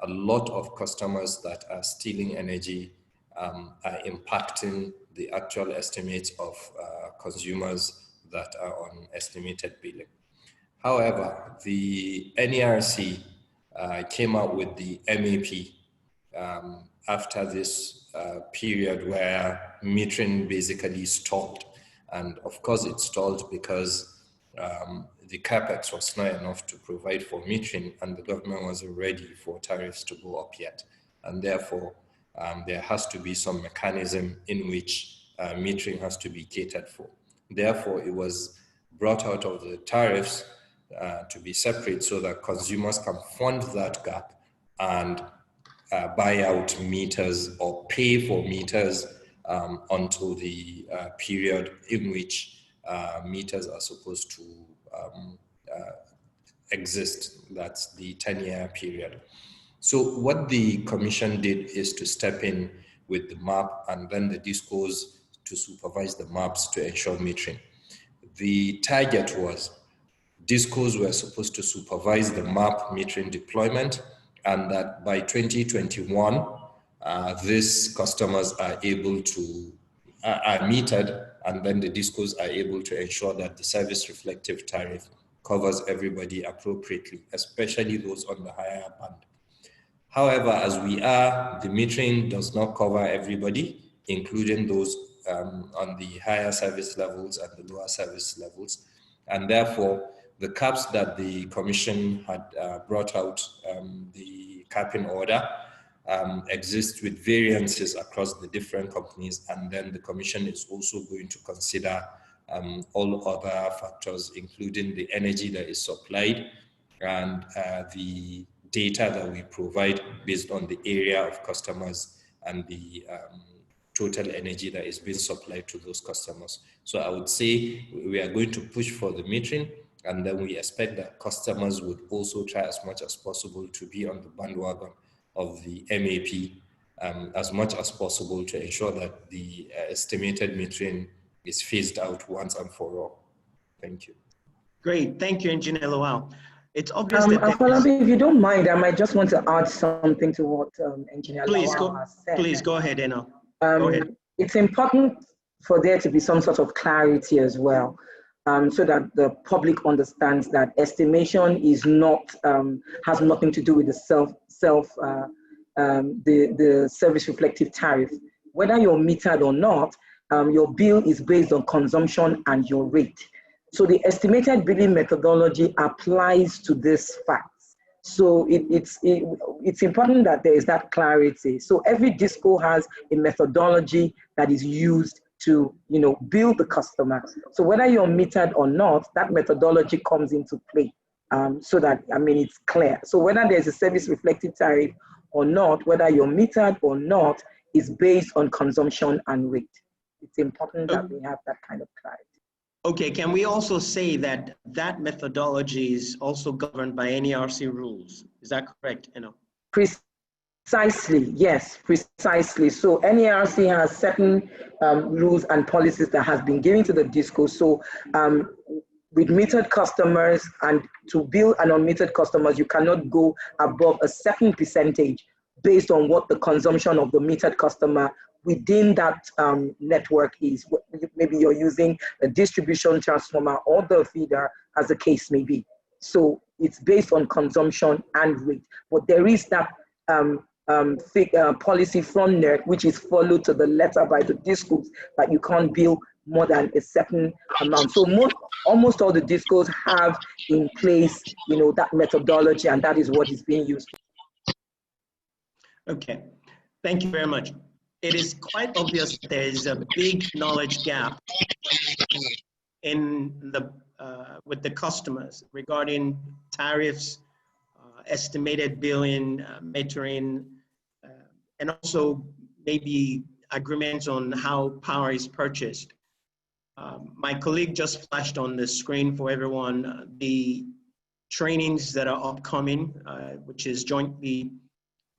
a lot of customers that are stealing energy are impacting the actual estimates of consumers that are on estimated billing. However, the NERC came out with the MAP after this period where metering basically stalled. And of course it stalled because the capex was not enough to provide for metering, and the government wasn't ready for tariffs to go up yet. And therefore, there has to be some mechanism in which metering has to be catered for. Therefore, it was brought out of the tariffs to be separate so that consumers can fund that gap and buy out meters or pay for meters until the period in which meters are supposed to exist. That's the 10-year period. So what the commission did is to step in with the map and then the discos to supervise the maps to ensure metering. The target was discos were supposed to supervise the map metering deployment, and that by 2021, these customers are able to, are metered, and then the discos are able to ensure that the service reflective tariff covers everybody appropriately, especially those on the higher band. However, as we are, the metering does not cover everybody, including those on the higher service levels and the lower service levels. And therefore, the caps that the Commission had brought out, the capping order, exist with variances across the different companies. And then the Commission is also going to consider all other factors, including the energy that is supplied and the data that we provide based on the area of customers and the total energy that is being supplied to those customers. So I would say we are going to push for the metering, and then we expect that customers would also try as much as possible to be on the bandwagon of the MAP as much as possible to ensure that the estimated metering is phased out once and for all. Thank you. Great, thank you, Engineer Lowell. It's obvious that Afolabi, if you don't mind, I might just want to add something to what Engineer Lowell has said. Please go ahead, Eno. Go ahead. It's important for there to be some sort of clarity as well, so that the public understands that estimation is not has nothing to do with the the service reflective tariff. Whether you're metered or not, your bill is based on consumption and your rate. So the estimated billing methodology applies to this facts. So it's important that there is that clarity. So every DISCO has a methodology that is used to, bill the customer. So whether you're metered or not, that methodology comes into play, so that, it's clear. So whether there's a service reflective tariff or not, whether you're metered or not, is based on consumption and rate. It's important that we have that kind of clarity. Okay, can we also say that that methodology is also governed by NERC rules? Is that correct, Eno? Precisely, yes, precisely. So NERC has certain rules and policies that has been given to the DISCO. So with metered customers and to bill an unmetered customers, you cannot go above a certain percentage based on what the consumption of the metered customer within that network is. Maybe you're using a distribution transformer or the feeder, as the case may be. So it's based on consumption and rate. But there is that policy from NERC, which is followed to the letter by the DISCOs, that you can't bill more than a certain amount. So almost all the DISCOs have in place, that methodology, and that is what is being used. Okay, thank you very much. It is quite obvious there is a big knowledge gap in with the customers regarding tariffs, estimated billing, metering, and also maybe agreements on how power is purchased. My colleague just flashed on the screen for everyone the trainings that are upcoming, which is jointly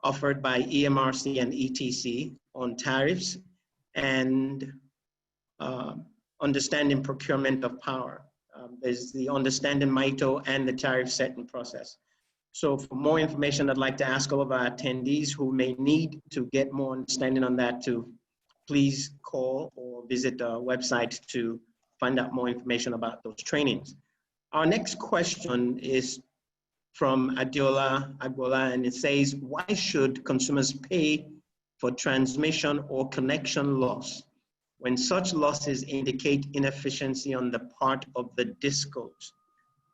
offered by EMRC and ETC on tariffs and understanding procurement of power. There's the understanding MITO and the tariff setting process. So for more information, I'd like to ask all of our attendees who may need to get more understanding on that to please call or visit our website to find out more information about those trainings. Our next question is from Adiola Agbola, and it says, why should consumers pay for transmission or connection loss when such losses indicate inefficiency on the part of the DISCOs?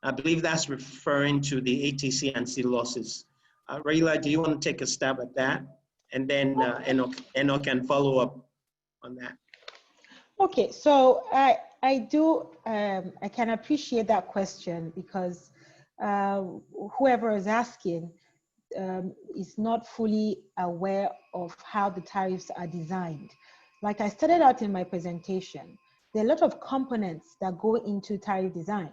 I believe that's referring to the ATC and C losses. Raila, do you want to take a stab at that? And then Eno can follow up on that. Okay, so I can appreciate that question because whoever is asking is not fully aware of how the tariffs are designed. Like I started out in my presentation, there are a lot of components that go into tariff design.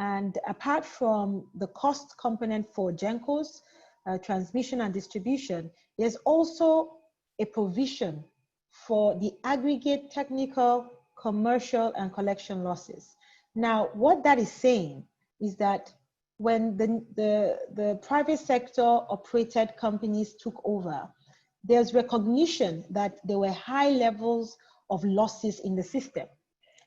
And apart from the cost component for GENCOs, transmission and distribution, there's also a provision for the aggregate technical, commercial, and collection losses. Now, what that is saying is that when the private sector operated companies took over, there's recognition that there were high levels of losses in the system.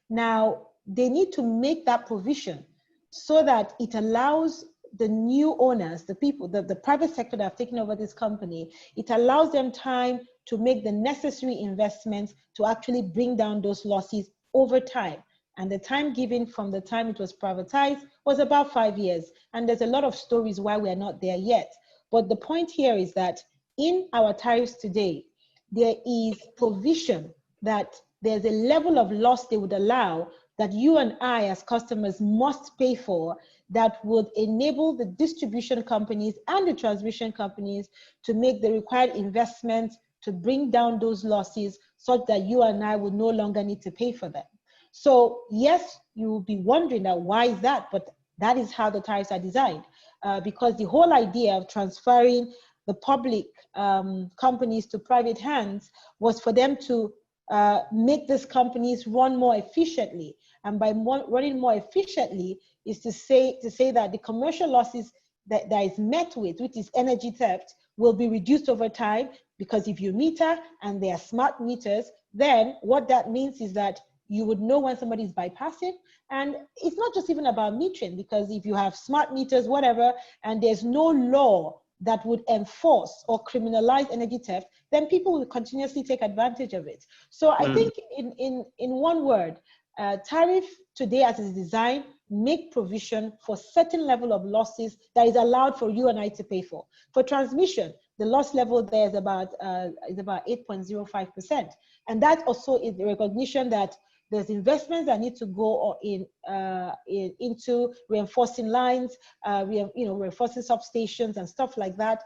Now, they need to make that provision so that it allows the new owners, the people, the private sector that have taken over this company, it allows them time to make the necessary investments to actually bring down those losses over time. And the time given from the time it was privatized was about 5 years. And there's a lot of stories why we are not there yet. But the point here is that in our tariffs today, there is provision that there's a level of loss they would allow that you and I as customers must pay for, that would enable the distribution companies and the transmission companies to make the required investments to bring down those losses such that you and I would no longer need to pay for them. So yes, you will be wondering that why is that, but that is how the tariffs are designed, because the whole idea of transferring the public companies to private hands was for them to make these companies run more efficiently. And by running more efficiently is to say that the commercial losses that is met with, which is energy theft, will be reduced over time, because if you meter and they are smart meters, then what that means is that you would know when somebody is bypassing. And it's not just even about metering, because if you have smart meters, whatever, and there's no law that would enforce or criminalize energy theft, then people will continuously take advantage of it. So I think in one word, tariff today as it's designed, make provision for certain level of losses that is allowed for you and I to pay for. For transmission, the loss level there is about 8.05%. And that also is the recognition that there's investments that need to go into reinforcing lines, reinforcing substations and stuff like that,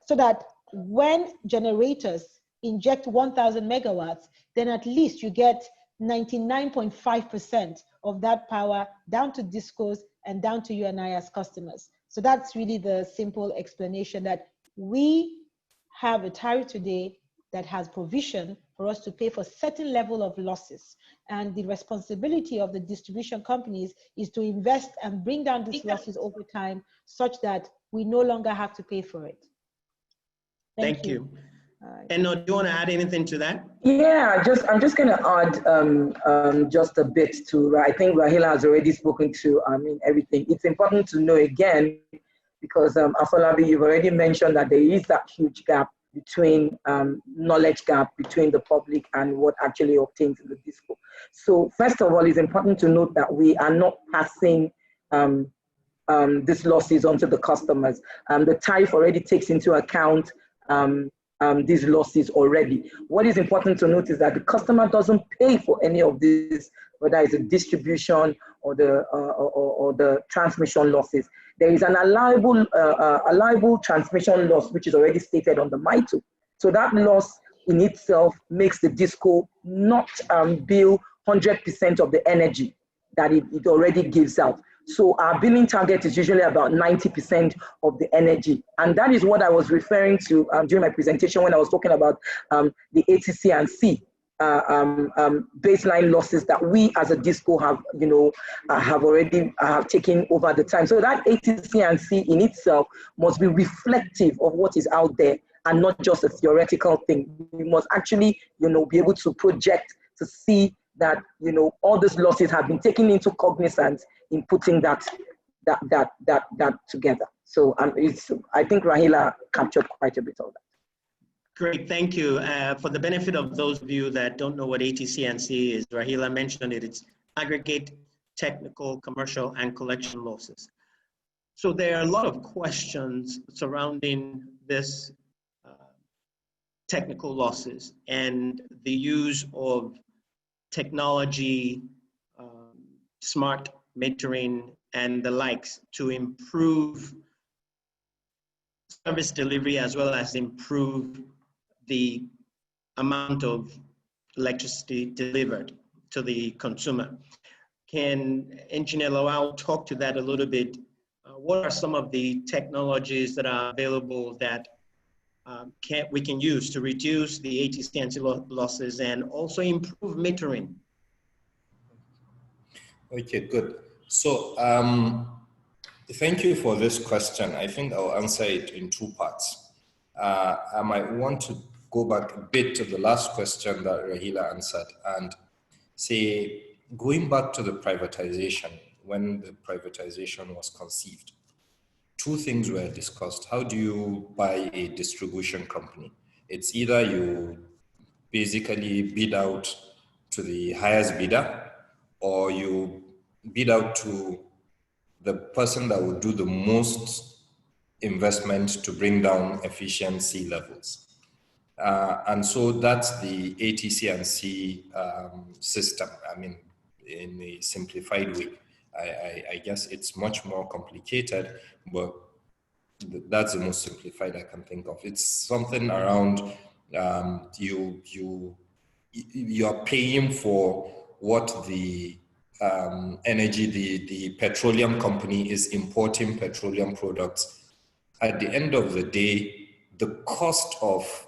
so that when generators inject 1,000 megawatts, then at least you get 99.5% of that power down to discos and down to you and I as customers. So that's really the simple explanation, that we have a tariff today that has provision for us to pay for certain level of losses. And the responsibility of the distribution companies is to invest and bring down these losses over time such that we no longer have to pay for it. Thank you. And do you want to add anything to that? Yeah, I'm just going to add just a bit to, I think Rahila has already spoken to, everything. It's important to know again, because Afolabi, you've already mentioned that there is that huge gap between knowledge gap between the public and what actually obtains in the disco. So first of all, it's important to note that we are not passing these losses onto the customers. The tariff already takes into account these losses already. What is important to note is that the customer doesn't pay for any of this, whether it's a distribution or the transmission losses. There is an allowable transmission loss, which is already stated on the MITO. So that loss in itself makes the disco not bill 100% of the energy that it already gives out. So our billing target is usually about 90% of the energy. And that is what I was referring to during my presentation when I was talking about the ETC and C baseline losses that we as a disco have, have already taken over the time. So that ETC and C in itself must be reflective of what is out there and not just a theoretical thing. We must actually, be able to project to see that, all these losses have been taken into cognizance in putting that together. So I think Rahila captured quite a bit of that. Great, thank you. For the benefit of those of you that don't know what ATC and C is, Rahila mentioned it. It's aggregate, technical, commercial, and collection losses. So there are a lot of questions surrounding this technical losses and the use of technology, smart metering, and the likes to improve service delivery as well as improve the amount of electricity delivered to the consumer. Can Engineer Lowell talk to that a little bit? What are some of the technologies that are available that we can use to reduce the ATC and C losses and also improve metering? Okay, good. So thank you for this question. I think I'll answer it in two parts. I might want to go back a bit to the last question that Rahila answered and say, going back to the privatization, when the privatization was conceived, two things were discussed. How do you buy a distribution company? It's either you basically bid out to the highest bidder, or you bid out to the person that would do the most investment to bring down efficiency levels. And so that's the ATC and C system. I mean, in a simplified way. I guess it's much more complicated, but that's the most simplified I can think of. It's something around you're paying for what the energy, the petroleum company is importing petroleum products. At the end of the day, the cost of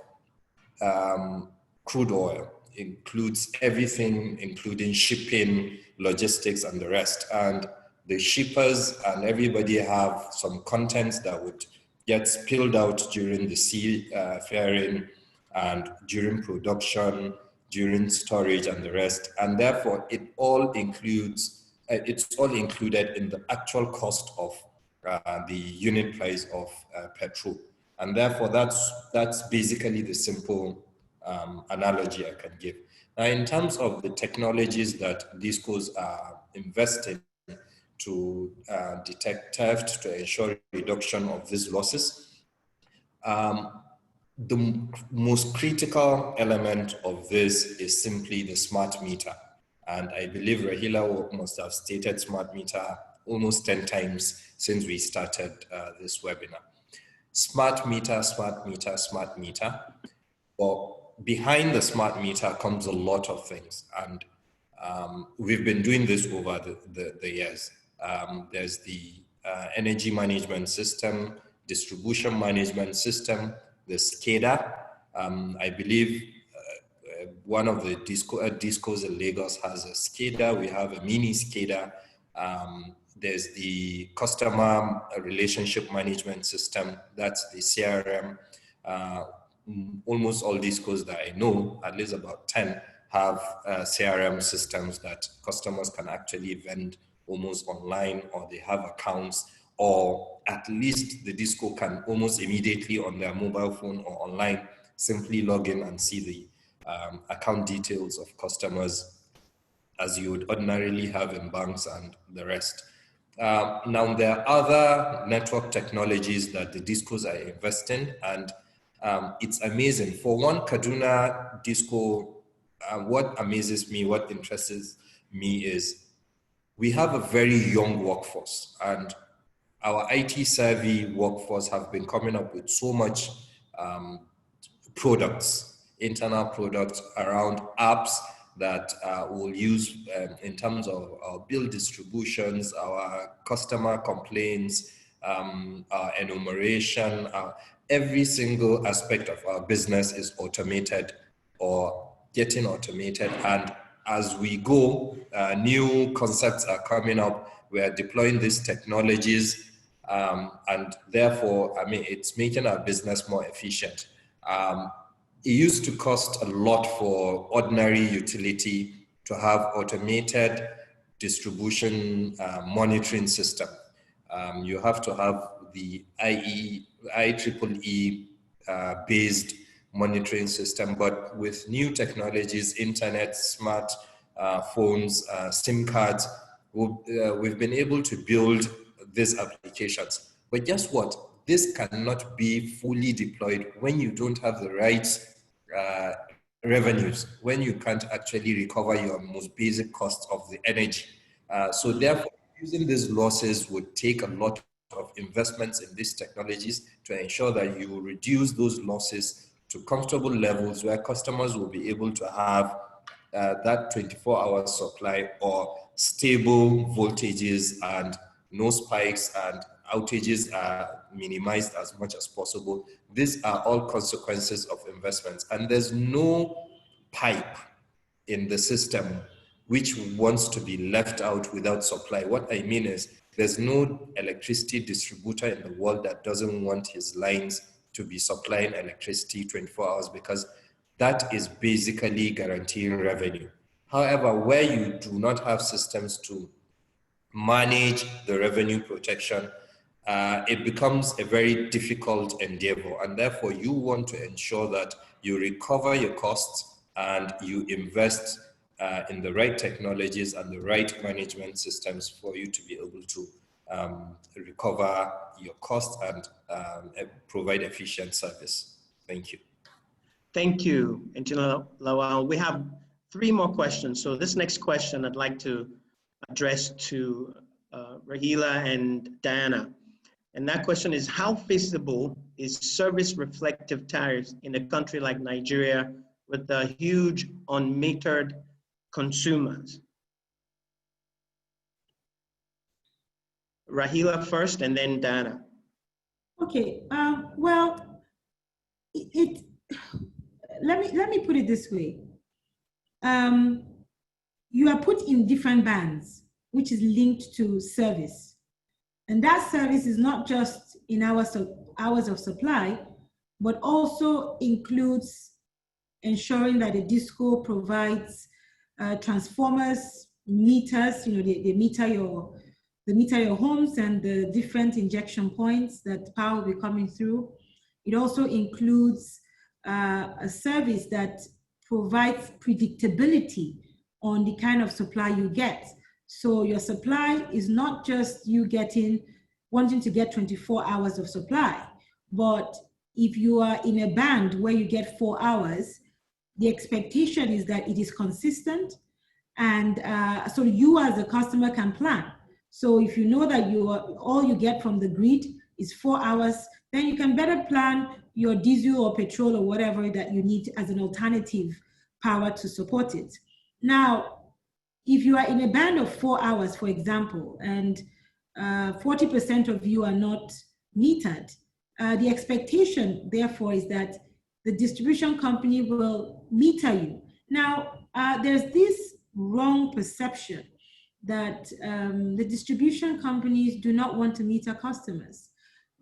crude oil includes everything, including shipping, logistics, and the rest. And the shippers and everybody have some contents that would get spilled out during the sea faring and during production, during storage, and the rest. And therefore, it all includes, it's all included in the actual cost of the unit price of petrol. And therefore, that's basically the simple analogy I can give. Now, in terms of the technologies that DISCOs are investing to detect theft, to ensure reduction of these losses, the most critical element of this is simply the smart meter. And I believe Rahila must have stated smart meter almost 10 times since we started this webinar. Smart meter, smart meter, smart meter. But behind the smart meter comes a lot of things. And we've been doing this over the years. There's the energy management system, distribution management system, the SCADA. I believe one of the discos in Lagos has a SCADA. We have a mini SCADA. There's the customer relationship management system. That's the CRM. Almost all discos that I know, at least about 10, have CRM systems that customers can actually vend almost online, or they have accounts, or at least the disco can almost immediately on their mobile phone or online simply log in and see the account details of customers as you would ordinarily have in banks and the rest. Now, there are other network technologies that the discos are investing, and it's amazing. For one Kaduna disco, what amazes me, what interests me is we have a very young workforce, and our IT savvy workforce have been coming up with so much products, internal products around apps that we'll use in terms of our bill distributions, our customer complaints, our enumeration, every single aspect of our business is automated or getting automated. And as we go, new concepts are coming up. We are deploying these technologies, and therefore, I mean, it's making our business more efficient. It used to cost a lot for ordinary utility to have automated distribution monitoring system. You have to have the IEEE based monitoring system, but with new technologies, internet, smart phones, SIM cards, we've been able to build these applications. But guess what? This cannot be fully deployed when you don't have the right revenues, when you can't actually recover your most basic costs of the energy. So therefore, using these losses would take a lot of investments in these technologies to ensure that you reduce those losses to comfortable levels where customers will be able to have that 24-hour supply or stable voltages, and no spikes, and outages are minimized as much as possible. These are all consequences of investments, and there's no pipe in the system which wants to be left out without supply. What I mean is there's no electricity distributor in the world that doesn't want his lines to be supplying electricity 24 hours, because that is basically guaranteeing revenue. However, where you do not have systems to manage the revenue protection, it becomes a very difficult endeavor, and therefore you want to ensure that you recover your costs and you invest in the right technologies and the right management systems for you to be able to recover your costs and provide efficient service. Thank you. Thank you, Engineer Lawal. We have 3 more questions. So this next question I'd like to address to Rahila and Diana. And that question is, how feasible is service reflective tariffs in a country like Nigeria with the huge unmetered consumers? Rahila first and then Diana. Okay, well, let me put it this way. You are put in different bands, which is linked to service. And that service is not just in hours of supply, but also includes ensuring that the DISCO provides transformers, meters, they meter your homes and the different injection points that power will be coming through. It also includes a service that provides predictability on the kind of supply you get. So your supply is not just you wanting to get 24 hours of supply, but if you are in a band where you get 4 hours, the expectation is that it is consistent, and so you as a customer can plan. So if you know that all you get from the grid is 4 hours, then you can better plan your diesel or petrol or whatever that you need as an alternative power to support it. Now, if you are in a band of 4 hours, for example, and 40% of you are not metered, the expectation, therefore, is that the distribution company will meter you. Now, there's this wrong perception that the distribution companies do not want to meter customers.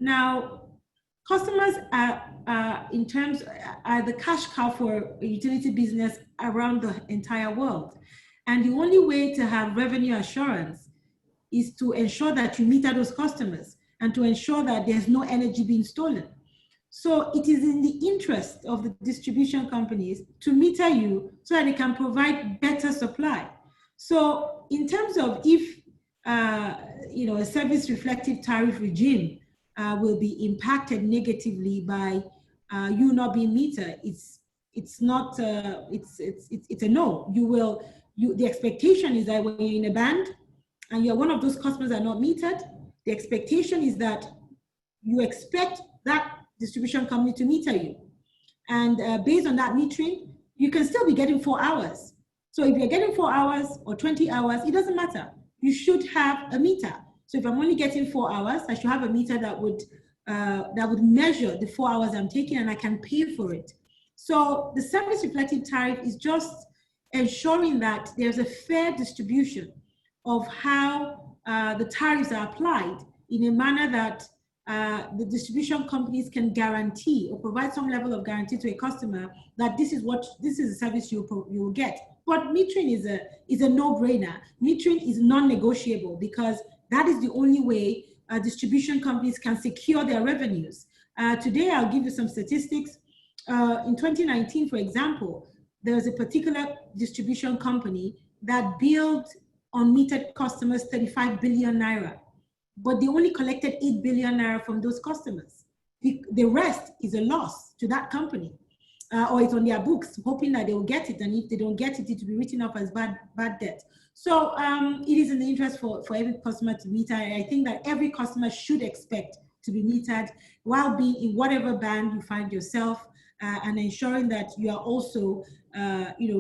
Now, customers are the cash cow for a utility business around the entire world. And the only way to have revenue assurance is to ensure that you meter those customers and to ensure that there's no energy being stolen. So it is in the interest of the distribution companies to meter you so that they can provide better supply. So in terms of if a service reflective tariff regime will be impacted negatively by you not being metered, it's a no. The expectation is that when you're in a band and you're one of those customers that are not metered, the expectation is that you expect that distribution company to meter you. And based on that metering, you can still be getting 4 hours. So if you're getting 4 hours or 20 hours, it doesn't matter. You should have a meter. So if I'm only getting 4 hours, I should have a meter that would measure the 4 hours I'm taking, and I can pay for it. So the service reflective tariff is just ensuring that there's a fair distribution of how the tariffs are applied in a manner that the distribution companies can guarantee or provide some level of guarantee to a customer that this is the service you will get. But metering is a no-brainer. Metering is non-negotiable because that is the only way distribution companies can secure their revenues. Today, I'll give you some statistics. In 2019, for example, there was a particular distribution company that billed unmetered customers 35 billion naira, but they only collected 8 billion naira from those customers. The rest is a loss to that company, or it's on their books, hoping that they will get it, and if they don't get it, it will be written off as bad debt. So it is in the interest for every customer to meter. I think that every customer should expect to be metered while being in whatever band you find yourself, and ensuring that you are also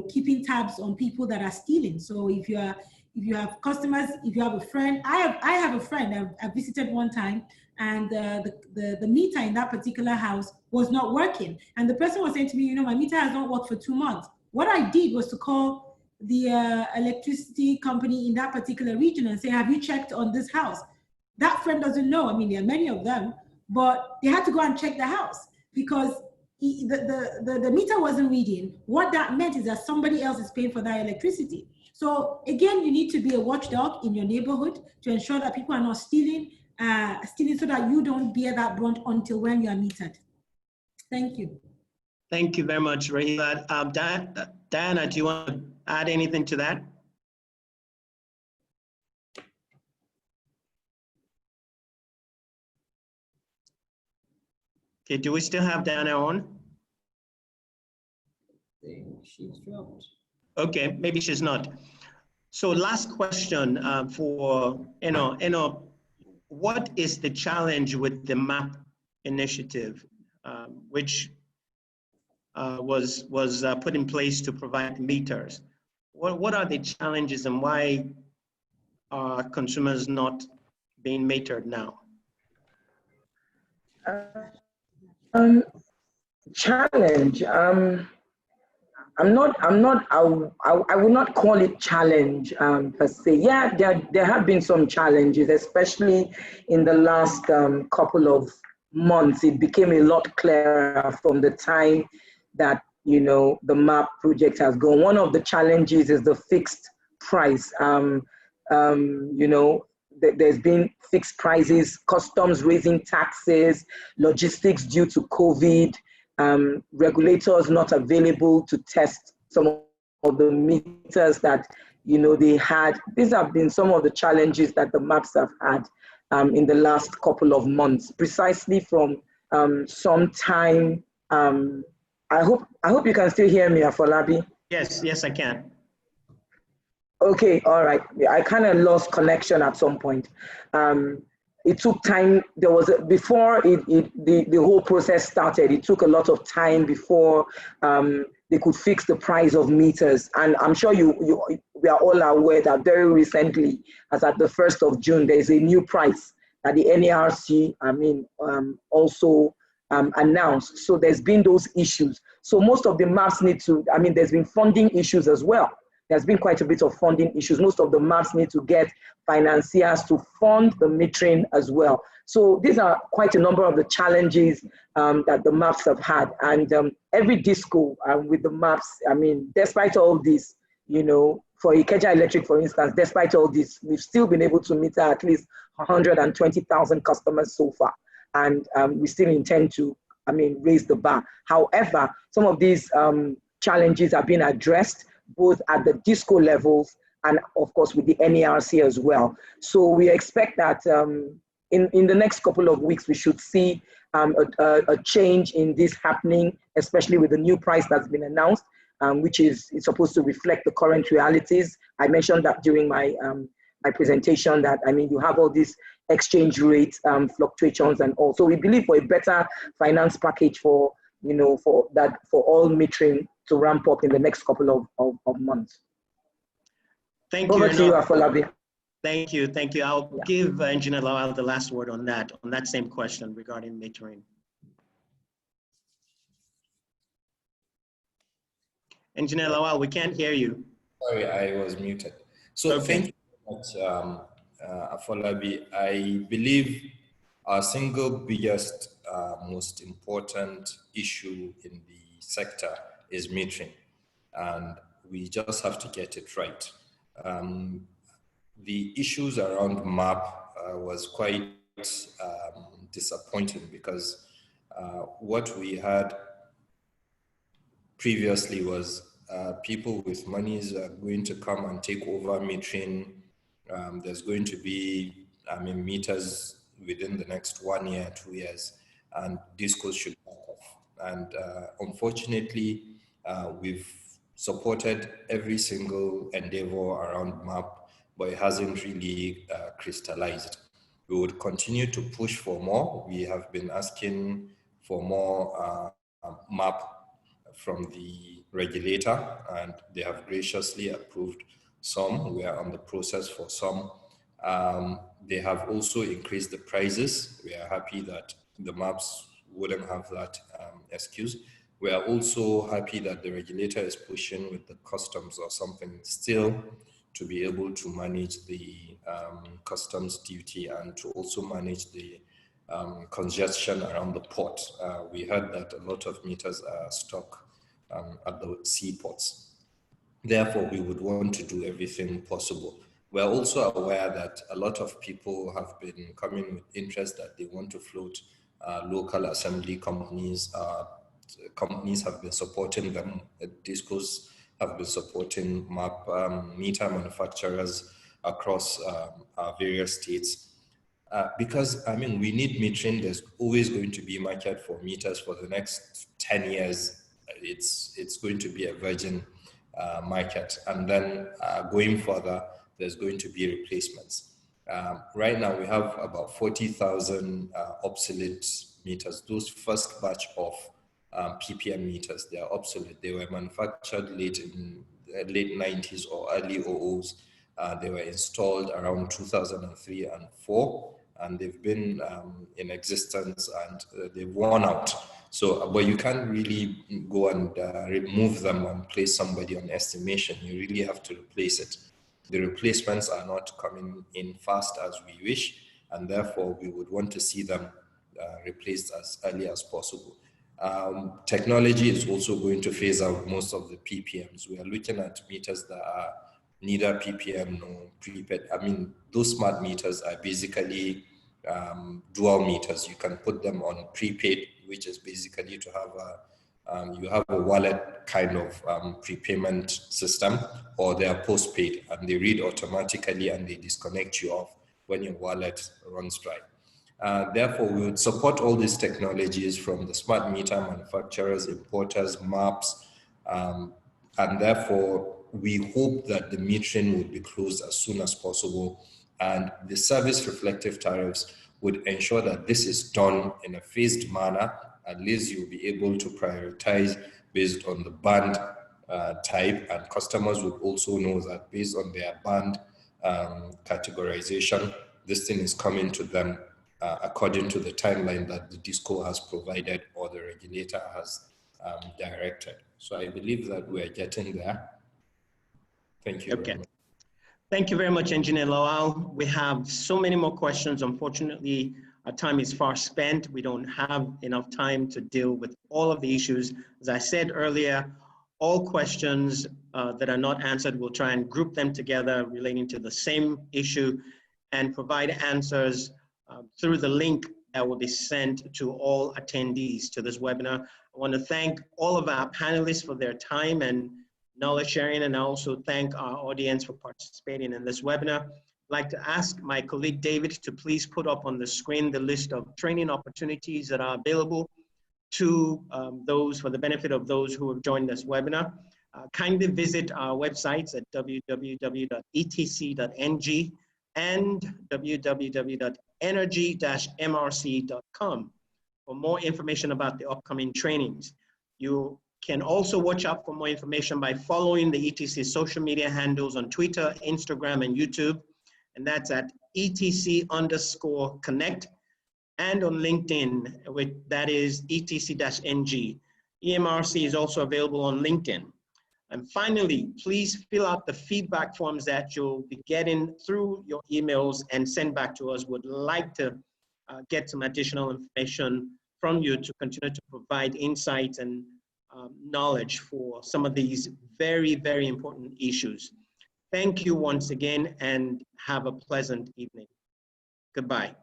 keeping tabs on people that are stealing. So if you have customers, if you have a friend, I have a friend I visited one time, and the meter in that particular house was not working. And the person was saying to me, my meter has not worked for 2 months. What I did was to call the electricity company in that particular region and say, have you checked on this house? That friend doesn't know. I mean, there are many of them, but they had to go and check the house because the meter wasn't reading. What that meant is that somebody else is paying for that electricity. So again, you need to be a watchdog in your neighborhood to ensure that people are not stealing Stealing, so that you don't bear that brunt until when you are metered. Thank you. Thank you very much, Rahila. Diana, do you want to add anything to that? Okay, do we still have Diana on? She's dropped. Okay, maybe she's not. So last question for what is the challenge with the MAP initiative, which was put in place to provide meters? What are the challenges and why are consumers not being metered now? Challenge. I would not call it challenge per se. Yeah, there have been some challenges, especially in the last couple of months. It became a lot clearer from the time that, you know, the MAP project has gone. One of the challenges is the fixed price. You know, there's been fixed prices, customs raising taxes, logistics due to COVID, regulators not available to test some of the meters that, you know, they had. These have been some of the challenges that the MAPs have had in the last couple of months, precisely from some time. I hope you can still hear me, Afolabi. Yes, I can. Okay, all right. I kind of lost connection at some point. It took time. There was before the whole process started. It took a lot of time before they could fix the price of meters. And I'm sure we are all aware that very recently, as at the 1st of June, there is a new price that the NERC, also announced. So there's been those issues. So most of the MAPs need to. There's been funding issues as well. There's been quite a bit of funding issues. Most of the MAPs need to get financiers to fund the metering as well. So these are quite a number of the challenges that the MAPs have had. And every disco with the MAPs, despite all this, you know, for Ikeja Electric, for instance, despite all this, we've still been able to meter at least 120,000 customers so far. And we still intend to, raise the bar. However, some of these challenges are being addressed both at the disco levels and of course with the NERC as well. So we expect that in the next couple of weeks, we should see a change in this happening, especially with the new price that's been announced, which is supposed to reflect the current realities. I mentioned that during my my presentation that, you have all these exchange rate fluctuations and all. So we believe for a better finance package for, you know, for all metering to ramp up in the next couple of months. Thank you. Over to you, Afolabi. Thank you. I'll give Engineer Lawal the last word on that same question regarding metering. Engineer Lawal, we can't hear you. Sorry, I was muted. So okay. Thank you very much, Afolabi. I believe our single biggest, most important issue in the sector is metering, and we just have to get it right. The issues around MAP was quite disappointing because what we had previously was people with monies are going to come and take over metering. There's going to be, meters within the next 1 year, 2 years, and discos should back off. And unfortunately, we've supported every single endeavor around MAP, but it hasn't really crystallized. We would continue to push for more. We have been asking for more MAP from the regulator, and they have graciously approved some. We are on the process for some. They have also increased the prices. We are happy that the MAPs wouldn't have that excuse. We are also happy that the regulator is pushing with the customs or something still to be able to manage the customs duty and to also manage the congestion around the port. We heard that a lot of meters are stuck at the seaports. Therefore, we would want to do everything possible. We're also aware that a lot of people have been coming with interest that they want to float local assembly companies. Companies have been supporting them. DISCOs have been supporting meter manufacturers across various states. Because, I mean, we need metering. There's always going to be market for meters for the next 10 years. It's going to be a virgin market. And then going further, there's going to be replacements. Right now, we have about 40,000 obsolete meters. Those first batch of PPM meters, they are obsolete. They were manufactured late 90s or early 00s. They were installed around 2003 and 4, and they've been in existence and they've worn out. So, but you can't really go and remove them and place somebody on estimation. You really have to replace it. The replacements are not coming in fast as we wish, and therefore we would want to see them replaced as early as possible. Technology is also going to phase out most of the PPMs. We are looking at meters that are neither PPM nor prepaid. I mean, those smart meters are basically dual meters. You can put them on prepaid, which is basically to have you have a wallet kind of prepayment system, or they are postpaid and they read automatically and they disconnect you off when your wallet runs dry. Therefore, we would support all these technologies from the smart meter manufacturers, importers, maps, and therefore we hope that the metering would be closed as soon as possible, and the service reflective tariffs would ensure that this is done in a phased manner. At least you'll be able to prioritize based on the band type, and customers would also know that based on their band categorization, this thing is coming to them according to the timeline that the DISCO has provided or the regulator has directed. So I believe that we are getting there. Thank you. Okay. Thank you very much, Engineer Lowell. We have so many more questions. Unfortunately, our time is far spent. We don't have enough time to deal with all of the issues. As I said earlier, all questions that are not answered, we'll try and group them together relating to the same issue and provide answers through the link that will be sent to all attendees to this webinar. I want to thank all of our panelists for their time and knowledge sharing, and I also thank our audience for participating in this webinar. I'd like to ask my colleague David to please put up on the screen the list of training opportunities that are available to those, for the benefit of those who have joined this webinar. Kindly visit our websites at www.etc.ng and www.energy-mrc.com for more information about the upcoming trainings. You can also watch out for more information by following the ETC social media handles on Twitter, Instagram, and YouTube, and that's at ETC_connect, and on LinkedIn, that is ETC-NG. EMRC is also available on LinkedIn. And finally, please fill out the feedback forms that you'll be getting through your emails and send back to us. Would like to get some additional information from you to continue to provide insights and knowledge for some of these very, very important issues. Thank you once again and have a pleasant evening. Goodbye.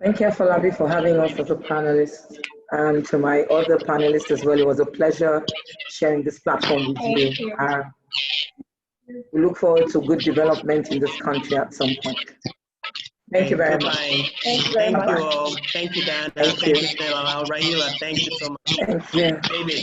Thank you, Afolabi, for having us as a panelist. And to my other panelists as well, it was a pleasure sharing this platform with you. We look forward to good development in this country at some point. Thank you very much. Thank you very much. Thank you all. Thank you, Dana. Thank you, Stella. Rahila. Thank you so much. Thank you. David.